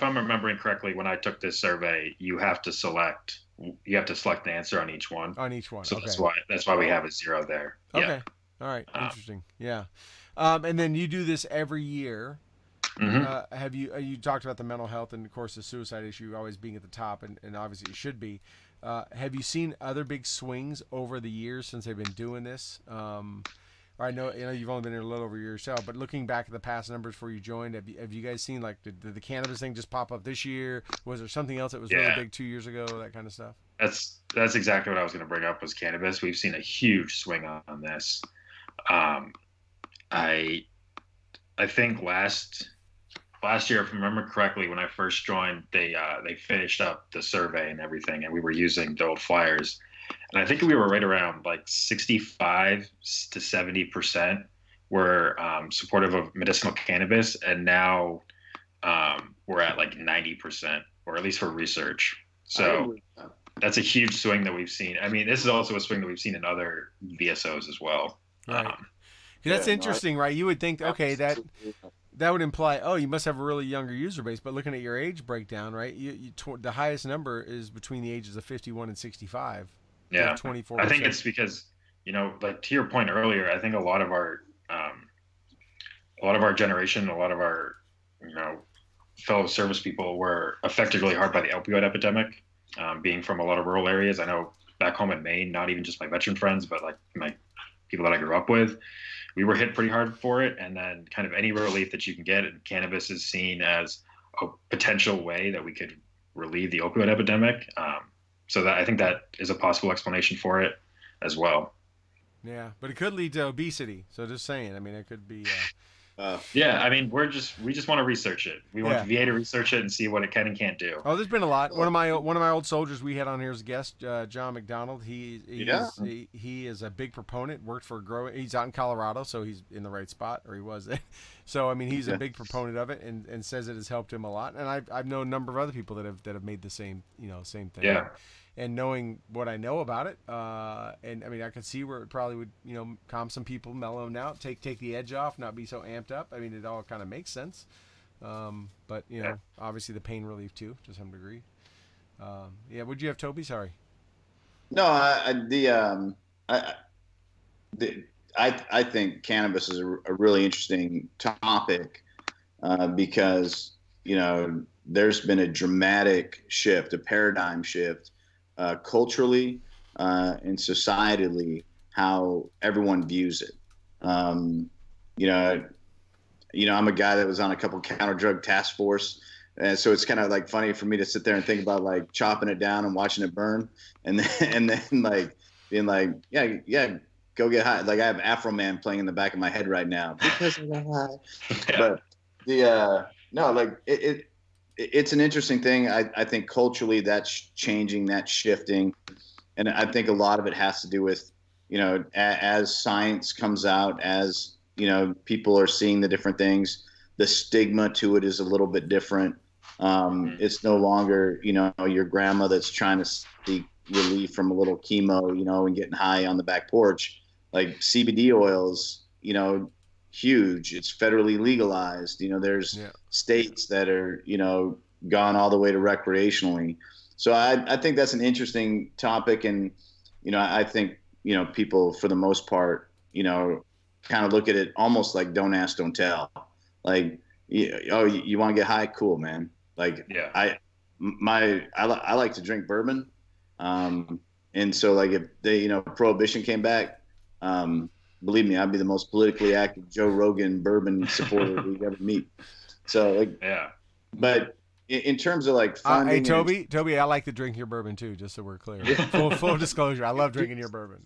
I'm remembering correctly, when I took this survey, you have to select the answer on each one. So okay. that's why we have a 0 there. Okay. Yeah. All right. Interesting. Yeah. And then you do this every year. Mm-hmm. Have you talked about the mental health and of course the suicide issue always being at the top, and obviously it should be. Have you seen other big swings over the years since they've been doing this? I know you've only been here a little over a year yourself, but looking back at the past numbers before you joined, have you guys seen, like, did the cannabis thing just pop up this year? Was there something else that was really big 2 years ago? That kind of stuff. That's exactly what I was going to bring up was cannabis. We've seen a huge swing on this. I think last year, if I remember correctly, when I first joined, they finished up the survey and everything, and we were using the old flyers. And I think we were right around like 65 to 70% were supportive of medicinal cannabis, and now we're at like 90%, or at least for research. So that's a huge swing that we've seen. I mean, this is also a swing that we've seen in other VSOs as well. Right. That's interesting, right? You would think, okay, that would imply, you must have a really younger user base. But looking at your age breakdown, right, the highest number is between the ages of 51 and 65. Yeah, 24%. I think it's because, like to your point earlier, I think a lot of our generation, a lot of our, fellow service people were affected really hard by the opioid epidemic, being from a lot of rural areas. I know back home in Maine, not even just my veteran friends, but like my people that I grew up with, we were hit pretty hard for it. And then kind of any relief that you can get, and cannabis is seen as a potential way that we could relieve the opioid epidemic. So that I think that is a possible explanation for it as well. Yeah, but it could lead to obesity. So just saying, I mean, it could be. Yeah, I mean, we just want to research it. We want VA to research it and see what it can and can't do. Oh, there's been a lot. One of my old soldiers we had on here as a guest, John McDonald. He is a big proponent. Worked for He's out in Colorado, so he's in the right spot, or he was. So I mean, he's a big proponent of it, and says it has helped him a lot. And I've known a number of other people that have made the same thing. Yeah. And knowing what I know about it, and I mean, I could see where it probably would, calm some people, mellow them out, take the edge off, not be so amped up. I mean, it all kind of makes sense. But obviously the pain relief too, to some degree. What'd you have, Toby? Sorry. No, I think cannabis is a really interesting topic because there's been a dramatic shift, a paradigm shift. Culturally and societally, how everyone views it. I'm a guy that was on a couple counter drug task force And so it's kind of like funny for me to sit there and think about like chopping it down and watching it burn, and then like being like, yeah, go get high. Like I have Afro Man playing in the back of my head right now because I got high. But the no, like it's an interesting thing. I think culturally that's changing, that's shifting, and I think a lot of it has to do with, as science comes out, as people are seeing the different things, the stigma to it is a little bit different. It's no longer, your grandma that's trying to seek relief from a little chemo, and getting high on the back porch. Like CBD oils, huge. It's federally legalized. There's states that are, gone all the way to recreationally. So I think that's an interesting topic. And, I think, people for the most part, kind of look at it almost like don't ask, don't tell. Like, you want to get high? Cool, man. Like, I like to drink bourbon. And so like if they, Prohibition came back, believe me, I'd be the most politically active Joe Rogan bourbon supporter we ever meet. So like, but in terms of like hey Toby, I like to drink your bourbon too, just so we're clear. Full disclosure, I love drinking your bourbon.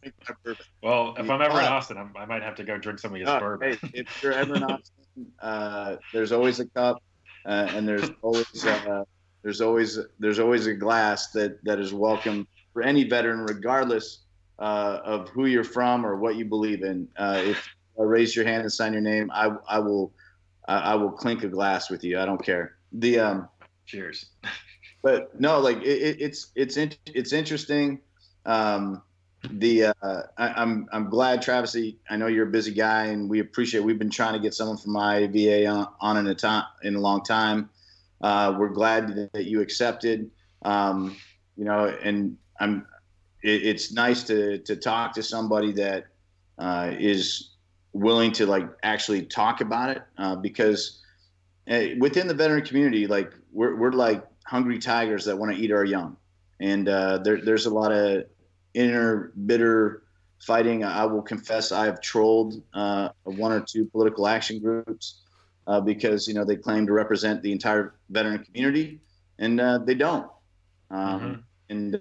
Well, if I'm ever in Austin, I might have to go drink some of your bourbon. Hey, if you're ever in Austin, there's always a cup, and there's always a glass that is welcome for any veteran, regardless of who you're from or what you believe in. If you raise your hand and sign your name, I will clink a glass with you. I don't care. Cheers. But no, like it's interesting. I'm glad, Travis. I know you're a busy guy, and we appreciate. We've been trying to get someone from IVA on in a long time. We're glad that you accepted. And it's nice to talk to somebody that is willing to like actually talk about it, because within the veteran community, like we're like hungry tigers that want to eat our young, and there's a lot of inner bitter fighting. I will confess I have trolled one or two political action groups because they claim to represent the entire veteran community, and they don't. And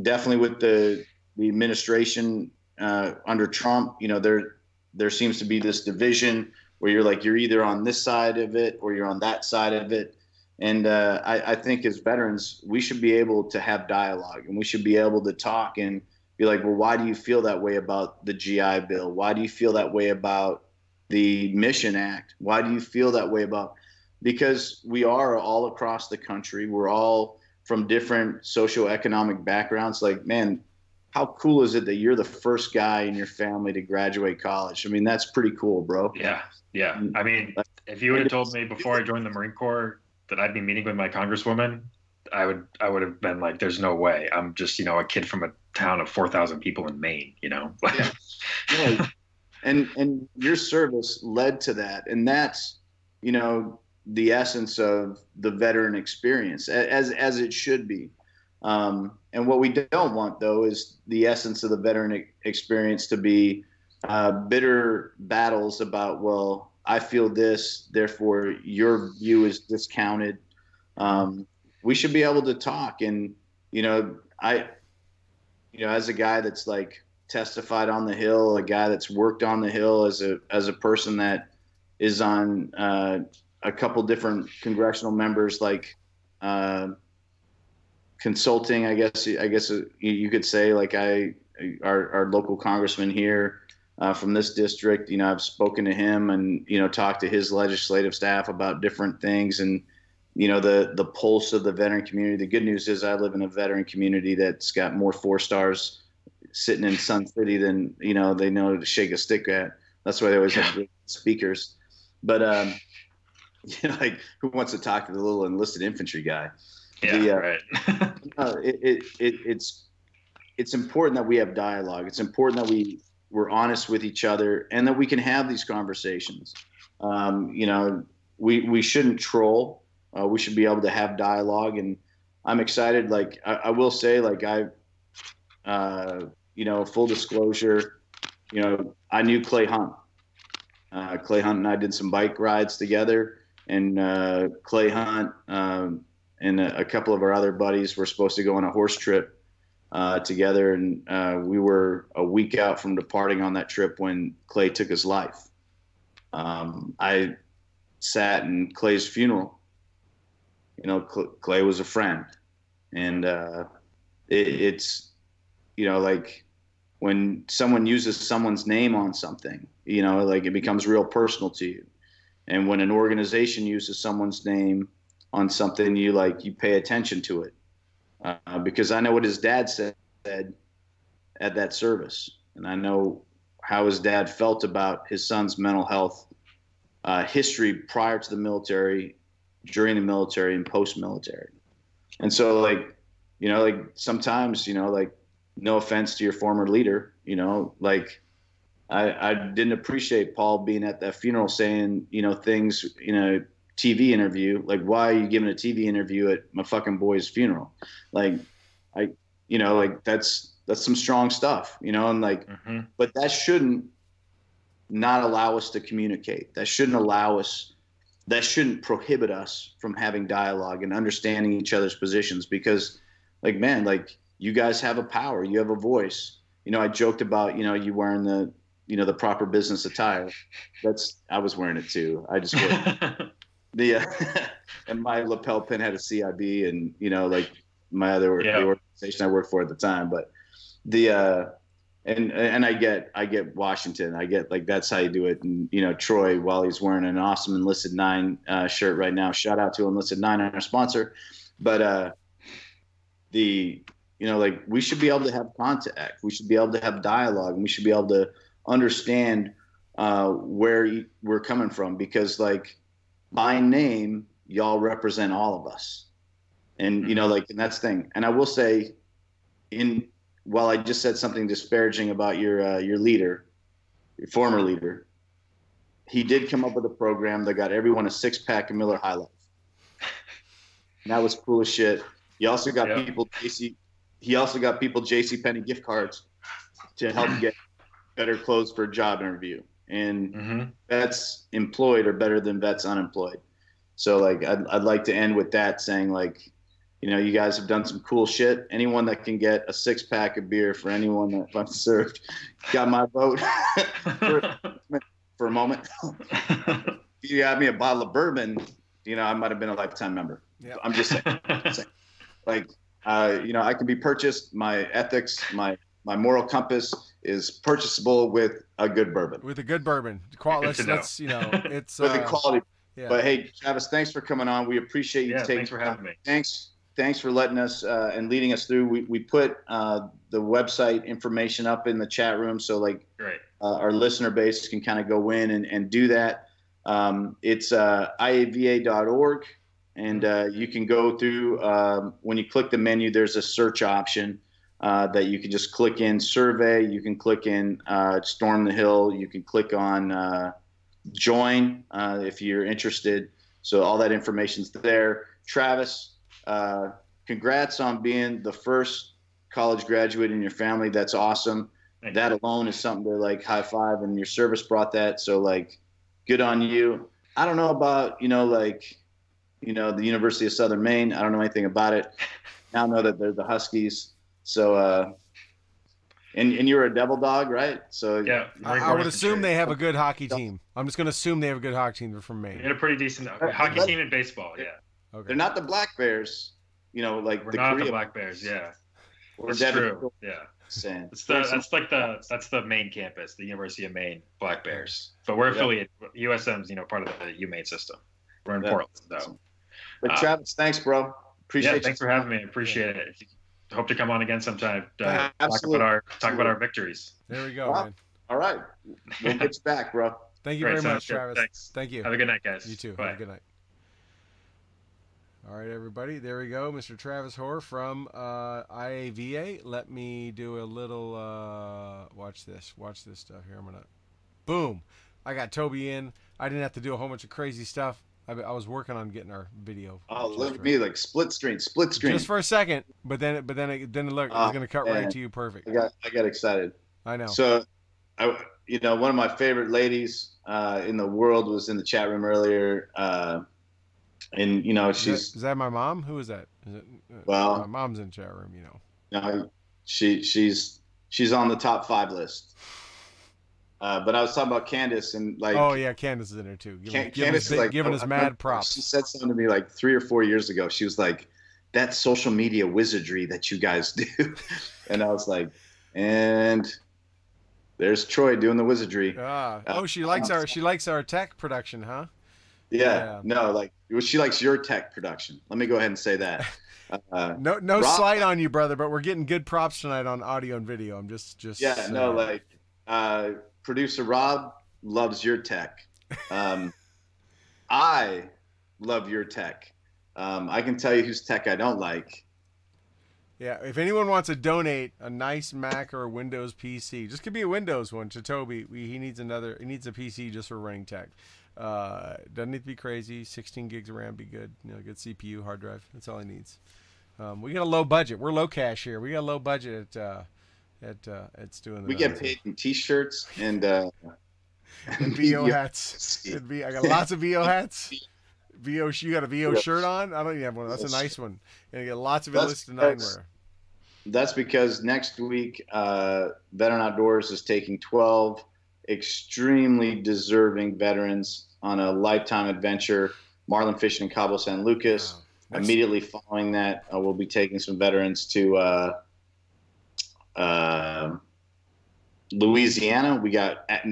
definitely with the administration under Trump, there seems to be this division where you're either on this side of it or you're on that side of it. And I think as veterans, we should be able to have dialogue, and we should be able to talk and be like, well, why do you feel that way about the GI Bill? Why do you feel that way about the Mission Act? Why do you feel that way about? Because we are all across the country. We're all from different socioeconomic backgrounds. Like, man, how cool is it that you're the first guy in your family to graduate college? I mean, that's pretty cool, bro. Yeah. I mean, if you would have told me before I joined the Marine Corps that I'd be meeting with my congresswoman, I would have been like, there's no way. I'm just, a kid from a town of 4,000 people in Maine, Yeah. And your service led to that. And that's, the essence of the veteran experience, as it should be. And what we don't want, though, is the essence of the veteran experience to be bitter battles about, well, I feel this, therefore your view is discounted. We should be able to talk. And, as a guy that's like testified on the Hill, a guy that's worked on the Hill, as a person that is on a couple different congressional members, like consulting, I guess you could say, like our local congressman here from this district, I've spoken to him and, talked to his legislative staff about different things, and, the pulse of the veteran community. The good news is I live in a veteran community that's got more 4-stars sitting in Sun City than, they know to shake a stick at. That's why they always have great speakers. But, like, who wants to talk to the little enlisted infantry guy? Right. It's important that we have dialogue. It's important that we're honest with each other, and that we can have these conversations. We shouldn't troll. We should be able to have dialogue. And I'm excited. Like, I will say, like, full disclosure, I knew Clay Hunt. Clay Hunt and I did some bike rides together. and Clay Hunt and a couple of our other buddies were supposed to go on a horse trip together, and we were a week out from departing on that trip when Clay took his life. I sat in Clay's funeral. You know, Clay was a friend, and it's, you know, like when someone uses someone's name on something, you know, like it becomes real personal to you. And when an organization uses someone's name on something, you pay attention to it, because I know what his dad said at that service, and I know how his dad felt about his son's mental health history prior to the military, during the military, and post-military. And so, like, you know, like sometimes, you know, like, no offense to your former leader, you know, like I didn't appreciate Paul being at that funeral saying, you know, things in a TV interview. Like, why are you giving a TV interview at my fucking boy's funeral? Like, you know, like that's some strong stuff, you know, and like, but that shouldn't not allow us to communicate. That shouldn't prohibit us from having dialogue and understanding each other's positions, because, like, man, like, you guys have a power, you have a voice. You know, I joked about, you know, you wearing the, you know, the proper business attire. I was wearing it too. I just wore and my lapel pin had a CIB, and, you know, like my the organization I worked for at the time. But and I get Washington. I get, like, that's how you do it. And, you know, Troy, while he's wearing an awesome Enlisted 9 shirt right now, shout out to Enlisted 9, our sponsor. But you know, like, we should be able to have contact. We should be able to have dialogue, and we should be able to understand where we're coming from, because, like, by name, y'all represent all of us. And, you know, like, and that's the thing. And I will say, while I just said something disparaging about your leader, your former leader, he did come up with a program that got everyone a 6-pack of Miller High Life. And that was cool as shit. He also got people JCPenney gift cards to help get better clothes for a job interview. And vets employed are better than vets unemployed. So, like, I'd like to end with that, saying, like, you know, you guys have done some cool shit. Anyone that can get a 6-pack of beer for anyone that I've served got my vote for a moment. If you had me a bottle of bourbon, you know, I might have been a lifetime member. Yep. I'm just saying. Like, you know, I can be purchased. My ethics, my moral compass is purchasable with a good bourbon. With a good bourbon. Let's you know, it's with the quality. Yeah. But hey, Travis, thanks for coming on. We appreciate you taking. Thanks for having me. Thanks for letting us and leading us through. We put the website information up in the chat room, so, like, our listener base can kind of go in and do that. It's iava.org. And you can go through, when you click the menu, there's a search option that you can just click in survey. You can click in Storm the Hill. You can click on join if you're interested. So all that information's there. Travis, congrats on being the first college graduate in your family. That's awesome. That alone is something to, like, high five, and your service brought that. So, like, good on you. I don't know about, you know, like, you know, the University of Southern Maine. I don't know anything about it. Now I know that they're the Huskies. So, and you're a Devil Dog, right? So yeah, I would assume they have a good hockey team. I'm just going to assume they have a good hockey team. They're from Maine. They're a pretty decent hockey team in baseball. Yeah. Okay. They're not the Black Bears. You know, like we're not the Black Bears. Yeah. That's true. Yeah. That's the main campus, the University of Maine Black Bears. But we're affiliated. USM's, you know, part of the UMaine system. We're in Portland, though. But Travis, thanks, bro. Appreciate it. Thanks for having me. Appreciate it. Hope to come on again sometime. Talk about our victories. There we go, man. All right. We'll get you back, bro. Thank you very much, Travis. Thanks. Thank you. Have a good night, guys. You too. Bye. Have a good night. All right, everybody. There we go. Mr. Travis Hoare from IAVA. Let me do a little watch this stuff here. I'm going to boom. I got Toby in. I didn't have to do a whole bunch of crazy stuff. I was working on getting our video. Oh, look at me, like split screen. Just for a second, but then look, it's going to cut right to you. Perfect. I got excited. I know. So, one of my favorite ladies in the world was in the chat room earlier. And you know, Is that my mom? Who is that? Is it my well, mom's in chat room? You know. no, she's on the top 5 list. But I was talking about Candace, and Oh like yeah, Candace is in there too. Candace is like, Giving us I mad remember she props. said something to me like 3 or 4 years ago. She was like, "That social media wizardry that you guys do," and I was like, "And there's Troy doing the wizardry." Oh, she likes our tech production, huh? Yeah, Yeah. no, like well, she likes your tech production. Let me go ahead and say that. No Rob, slight on you, brother, but we're getting good props tonight on audio and video. I'm just yeah, no, saying. like uh, producer Rob loves your tech. Um, I love your tech. I can tell you whose tech I don't like. Yeah, if anyone wants to donate a nice Mac or a Windows PC, just could be a Windows one to Toby. He needs another. He needs a PC just for running tech. Doesn't need to be crazy. 16 gigs of RAM be good. You know, good CPU, hard drive. That's all he needs. We got a low budget. We're low cash here. We got a low budget at Stu and the We Nun. get paid in T-shirts and VO hats. I got lots of VO hats. VO, you got a VO shirt on? I don't even have one. That's a nice one. And you get lots of enlisted nine wear. That's because next week, Veteran Outdoors is taking 12 extremely deserving veterans on a lifetime adventure, marlin fishing in Cabo San Lucas. Wow. Immediately following that, we'll be taking some veterans to Louisiana.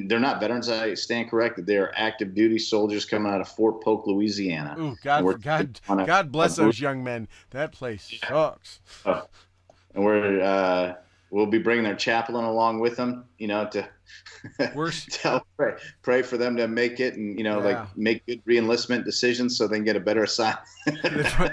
They're not veterans. I stand corrected. They are active duty soldiers coming out of Fort Polk, Louisiana. Ooh, God bless those young men. That place sucks. And we'll be bringing their chaplain along with them, you know, to pray for them to make it, and you know, like make good reenlistment decisions so they can get a better assignment.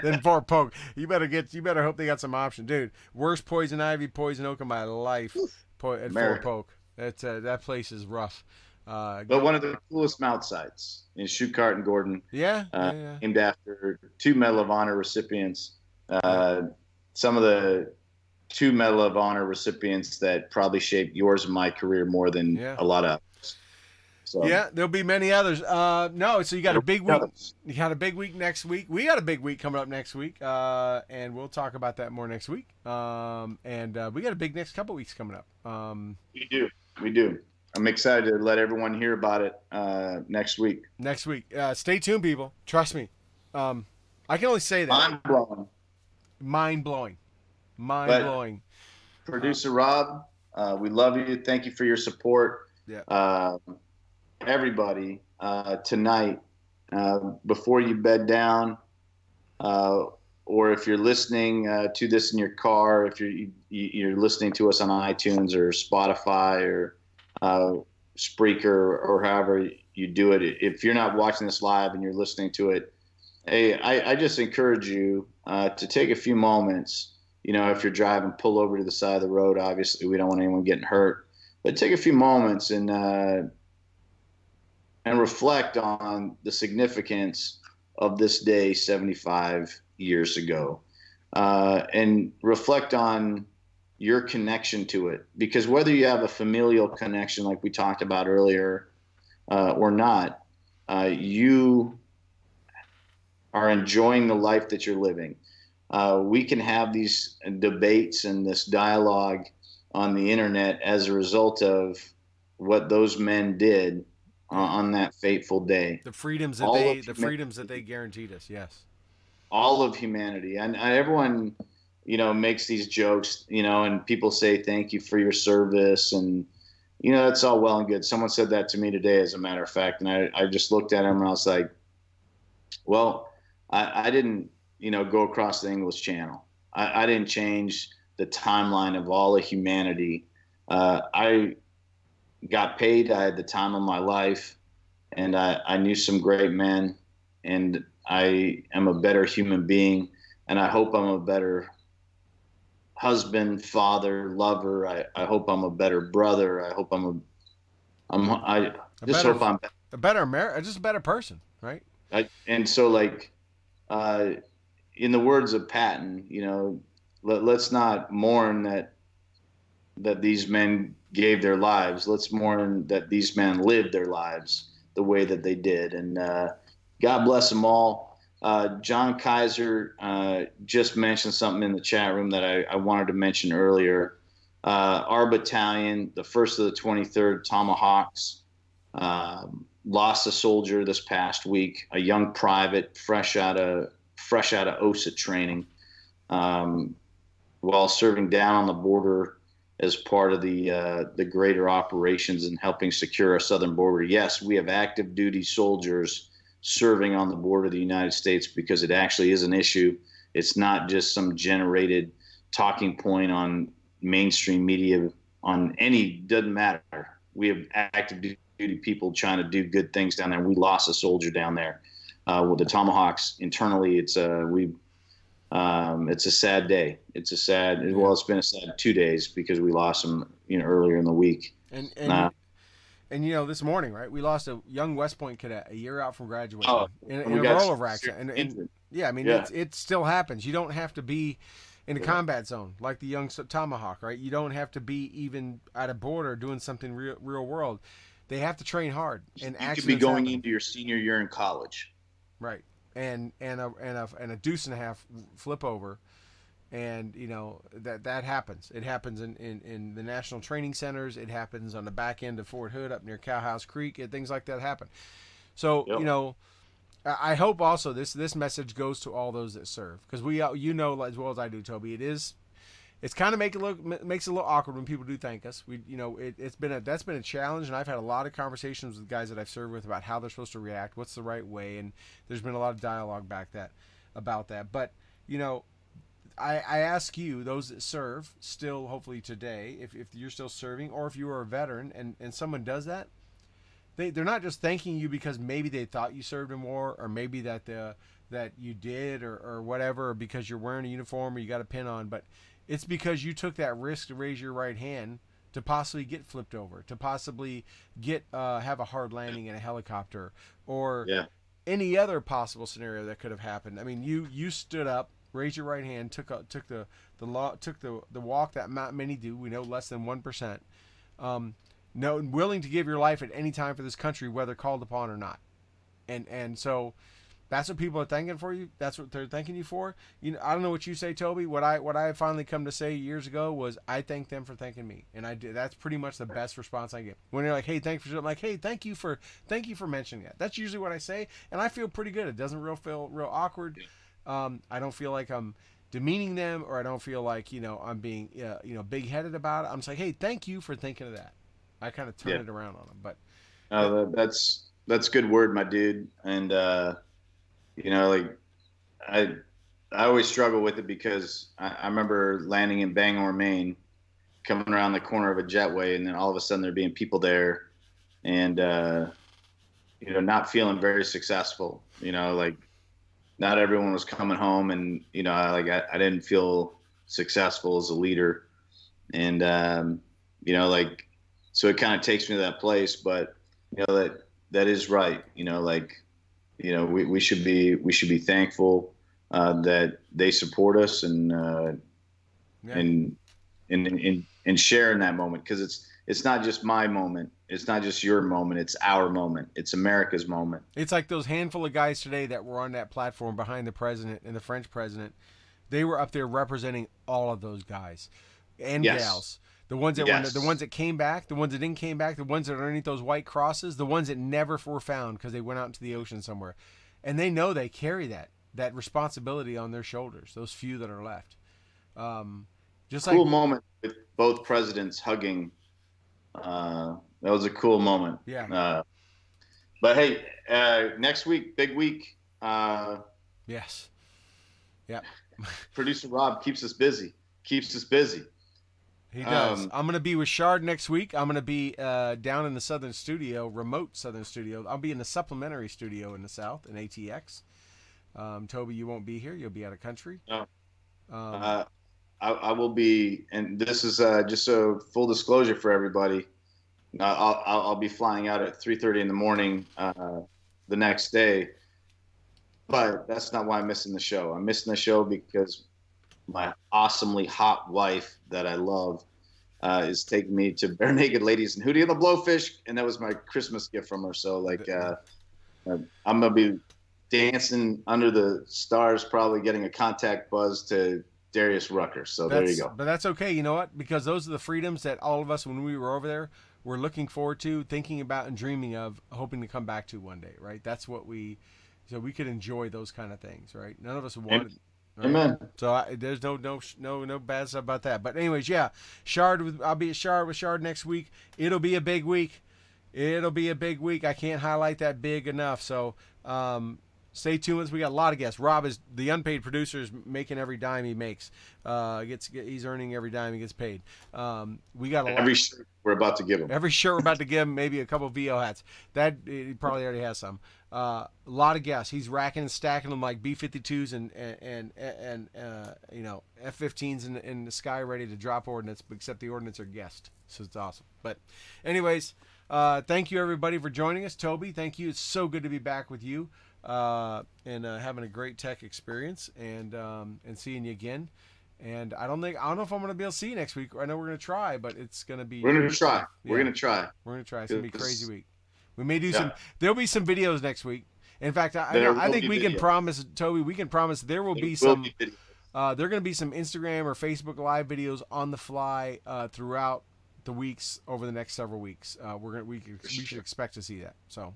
Than Fort Polk. You better hope they got some option, dude. Worst poison ivy, poison oak in my life. At Fort Polk. That place is rough. But one of the coolest mount sites in Shukart and Gordon. Yeah. Named after 2 Medal of Honor recipients. Some of the 2 Medal of Honor recipients that probably shaped yours and my career more than a lot of others. So, yeah, there'll be many others. So you got a big week. You got a big week next week. We got a big week coming up next week, and we'll talk about that more next week. And we got a big next couple weeks coming up. We do. I'm excited to let everyone hear about it next week. Stay tuned, people. Trust me. I can only say that. Mind blowing. Producer Rob, we love you. Thank you for your support. Yeah. Everybody, tonight, before you bed down, or if you're listening to this in your car, if you're listening to us on iTunes or Spotify or Spreaker or however you do it, if you're not watching this live and you're listening to it, hey, I just encourage you to take a few moments. You know, if you're driving, pull over to the side of the road. Obviously, we don't want anyone getting hurt, but take a few moments and reflect on the significance of this day 75 years ago, and reflect on your connection to it. Because whether you have a familial connection, like we talked about earlier, or not, you are enjoying the life that you're living. We can have these debates and this dialogue on the internet as a result of what those men did on that fateful day. The freedoms that they guaranteed us. Yes. All of humanity, and everyone, you know, makes these jokes, you know, and people say thank you for your service, and you know, that's all well and good. Someone said that to me today, as a matter of fact, and I just looked at him and I was like, well, I didn't, you know, go across the English Channel. I didn't change the timeline of all of humanity. I got paid. I had the time of my life, and I knew some great men, and I am a better human being, and I hope I'm a better husband, father, lover. I hope I'm a better brother. I hope I'm a better person, right? And so, like, in the words of Patton, you know, let's not mourn that these men gave their lives. Let's mourn that these men lived their lives the way that they did. And God bless them all. John Kaiser just mentioned something in the chat room that I wanted to mention earlier. Our battalion, the 1st of the 23rd Tomahawks, lost a soldier this past week, a young private fresh out of OSA training, while serving down on the border as part of the greater operations and helping secure our southern border. Yes, we have active duty soldiers serving on the border of the United States because it actually is an issue. It's not just some generated talking point on mainstream media doesn't matter. We have active duty people trying to do good things down there. We lost a soldier down there. With the Tomahawks internally, it's a sad day. It's been a sad 2 days because we lost them, earlier in the week. And this morning, right, we lost a young West Point cadet a year out from graduating in a roller accident. And yeah, I mean, it still happens. You don't have to be in a combat zone like the young Tomahawk, right? You don't have to be even at a border doing something real world. They have to train hard. And you could be going into your senior year in college, right? And a deuce and a half flip over. And that happens. It happens in the national training centers. It happens on the back end of Fort Hood up near Cowhouse Creek. And things like that happen. So I hope also this message goes to all those that serve, because we as well as I do, Toby. It's kind of makes it a little awkward when people do thank us. That's been a challenge, and I've had a lot of conversations with guys that I've served with about how they're supposed to react, what's the right way, and there's been a lot of dialogue about that. But I ask you, those that serve still, hopefully today, if you're still serving, or if you are a veteran and someone does that, they're not just thanking you because maybe they thought you served in war, or maybe that you did, or whatever, or because you're wearing a uniform or you got a pin on, but it's because you took that risk to raise your right hand to possibly get flipped over, to possibly have a hard landing in a helicopter, or any other possible scenario that could have happened. I mean, you stood up, raised your right hand, took the walk that not many do. We know less than 1%. Willing to give your life at any time for this country, whether called upon or not. And so that's what people are thanking for you. That's what they're thanking you for. I don't know what you say, Toby. What I finally come to say years ago was, I thank them for thanking me, and I did. That's pretty much the best response I get. When they're like, "Hey, thank you for," I'm like, "Hey, thank you for mentioning that." That's usually what I say, and I feel pretty good. It doesn't feel real awkward. I don't feel like I'm demeaning them, or I don't feel like I'm being big-headed about it. I'm just like, "Hey, thank you for thinking of that." I kind of turn it around on them, but that's good word, my dude. And I always struggle with it because I remember landing in Bangor, Maine, coming around the corner of a jetway, and then all of a sudden there being people there, and not feeling very successful. Not everyone was coming home, and I didn't feel successful as a leader, and so it kind of takes me to that place. But that is right. We should be thankful that they support us and share in that moment, because it's not just my moment. It's not just your moment. It's our moment. It's America's moment. It's like those handful of guys today that were on that platform behind the president and the French president. They were up there representing all of those guys and gals. The ones that the ones that came back, the ones that didn't came back, the ones that are underneath those white crosses, the ones that never were found because they went out into the ocean somewhere, and they know they carry that responsibility on their shoulders. Those few that are left. Cool moment with both presidents hugging. That was a cool moment. Yeah. But hey, next week, big week. Yes. Yeah. Producer Rob keeps us busy. He does. I'm going to be with Shard next week. I'm going to be down in the southern studio, remote southern studio. I'll be in the supplementary studio in the south, in ATX. Toby, you won't be here. You'll be out of country. No. I will be, and this is just a full disclosure for everybody. I'll be flying out at 3:30 in the morning the next day, but that's not why I'm missing the show. I'm missing the show because my awesomely hot wife that I love is taking me to Bare Naked Ladies and Hootie and the Blowfish, and that was my Christmas gift from her. So I'm gonna be dancing under the stars, probably getting a contact buzz to Darius Rucker. So there you go. But that's okay. You know what? Because those are the freedoms that all of us, when we were over there, were looking forward to, thinking about, and dreaming of, hoping to come back to one day. Right? That's what so we could enjoy those kind of things. Right? None of us wanted. Right? Amen. So there's no bad stuff about that. But anyways, yeah, I'll be at Shard with Shard next week. It'll be a big week. I can't highlight that big enough. So stay tuned. We got a lot of guests. Rob is the unpaid producer, is making every dime he makes. He's earning every dime he gets paid. We got every shirt we're about to give him. Every shirt we're about to give him, maybe a couple of VO hats. That he probably already has some. A lot of guests. He's racking and stacking them like B-52s and F-15s in the sky, ready to drop ordnance. Except the ordnance are guessed, so it's awesome. But, anyways, thank you everybody for joining us. Toby, thank you. It's so good to be back with you and having a great tech experience and seeing you again. And I don't know if I'm going to be able to see you next week. I know we're going to try, but it's going to be. We're going to try. Yeah. We're going to try. It's going to be a crazy week. We may do some. There'll be some videos next week. In fact, I think we can promise, Toby. We can promise there will be some. There are going to be some Instagram or Facebook Live videos on the fly throughout the weeks over the next several weeks. We should expect to see that. So,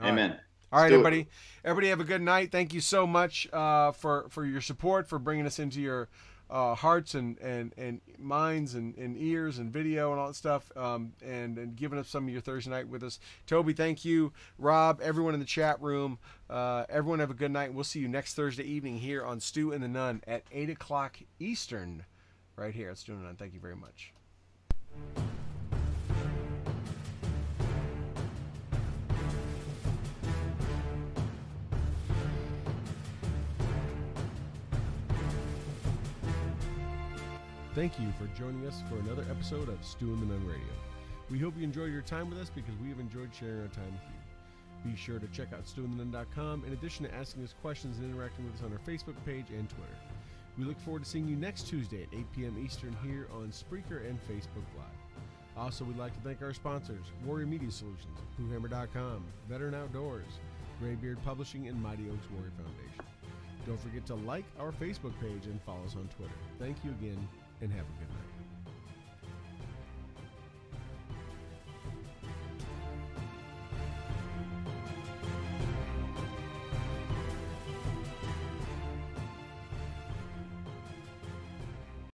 amen. Right. All right, everybody. Everybody have a good night. Thank you so much for your support, for bringing us into your hearts and minds and ears and video and all that stuff, and giving us some of your Thursday night with us. Toby, thank you. Rob, everyone in the chat room, everyone have a good night. We'll see you next Thursday evening here on Stu and the Nunn at 8 o'clock Eastern, right here at Stu and the Nunn. Thank you very much. Thank you for joining us for another episode of Stu and the Nunn Radio. We hope you enjoyed your time with us because we have enjoyed sharing our time with you. Be sure to check out stewandthenunn.com in addition to asking us questions and interacting with us on our Facebook page and Twitter. We look forward to seeing you next Tuesday at 8 p.m. Eastern here on Spreaker and Facebook Live. Also, we'd like to thank our sponsors, Warrior Media Solutions, BlueHammer.com, Veteran Outdoors, Graybeard Publishing, and Mighty Oaks Warrior Foundation. Don't forget to like our Facebook page and follow us on Twitter. Thank you again, and have a good night.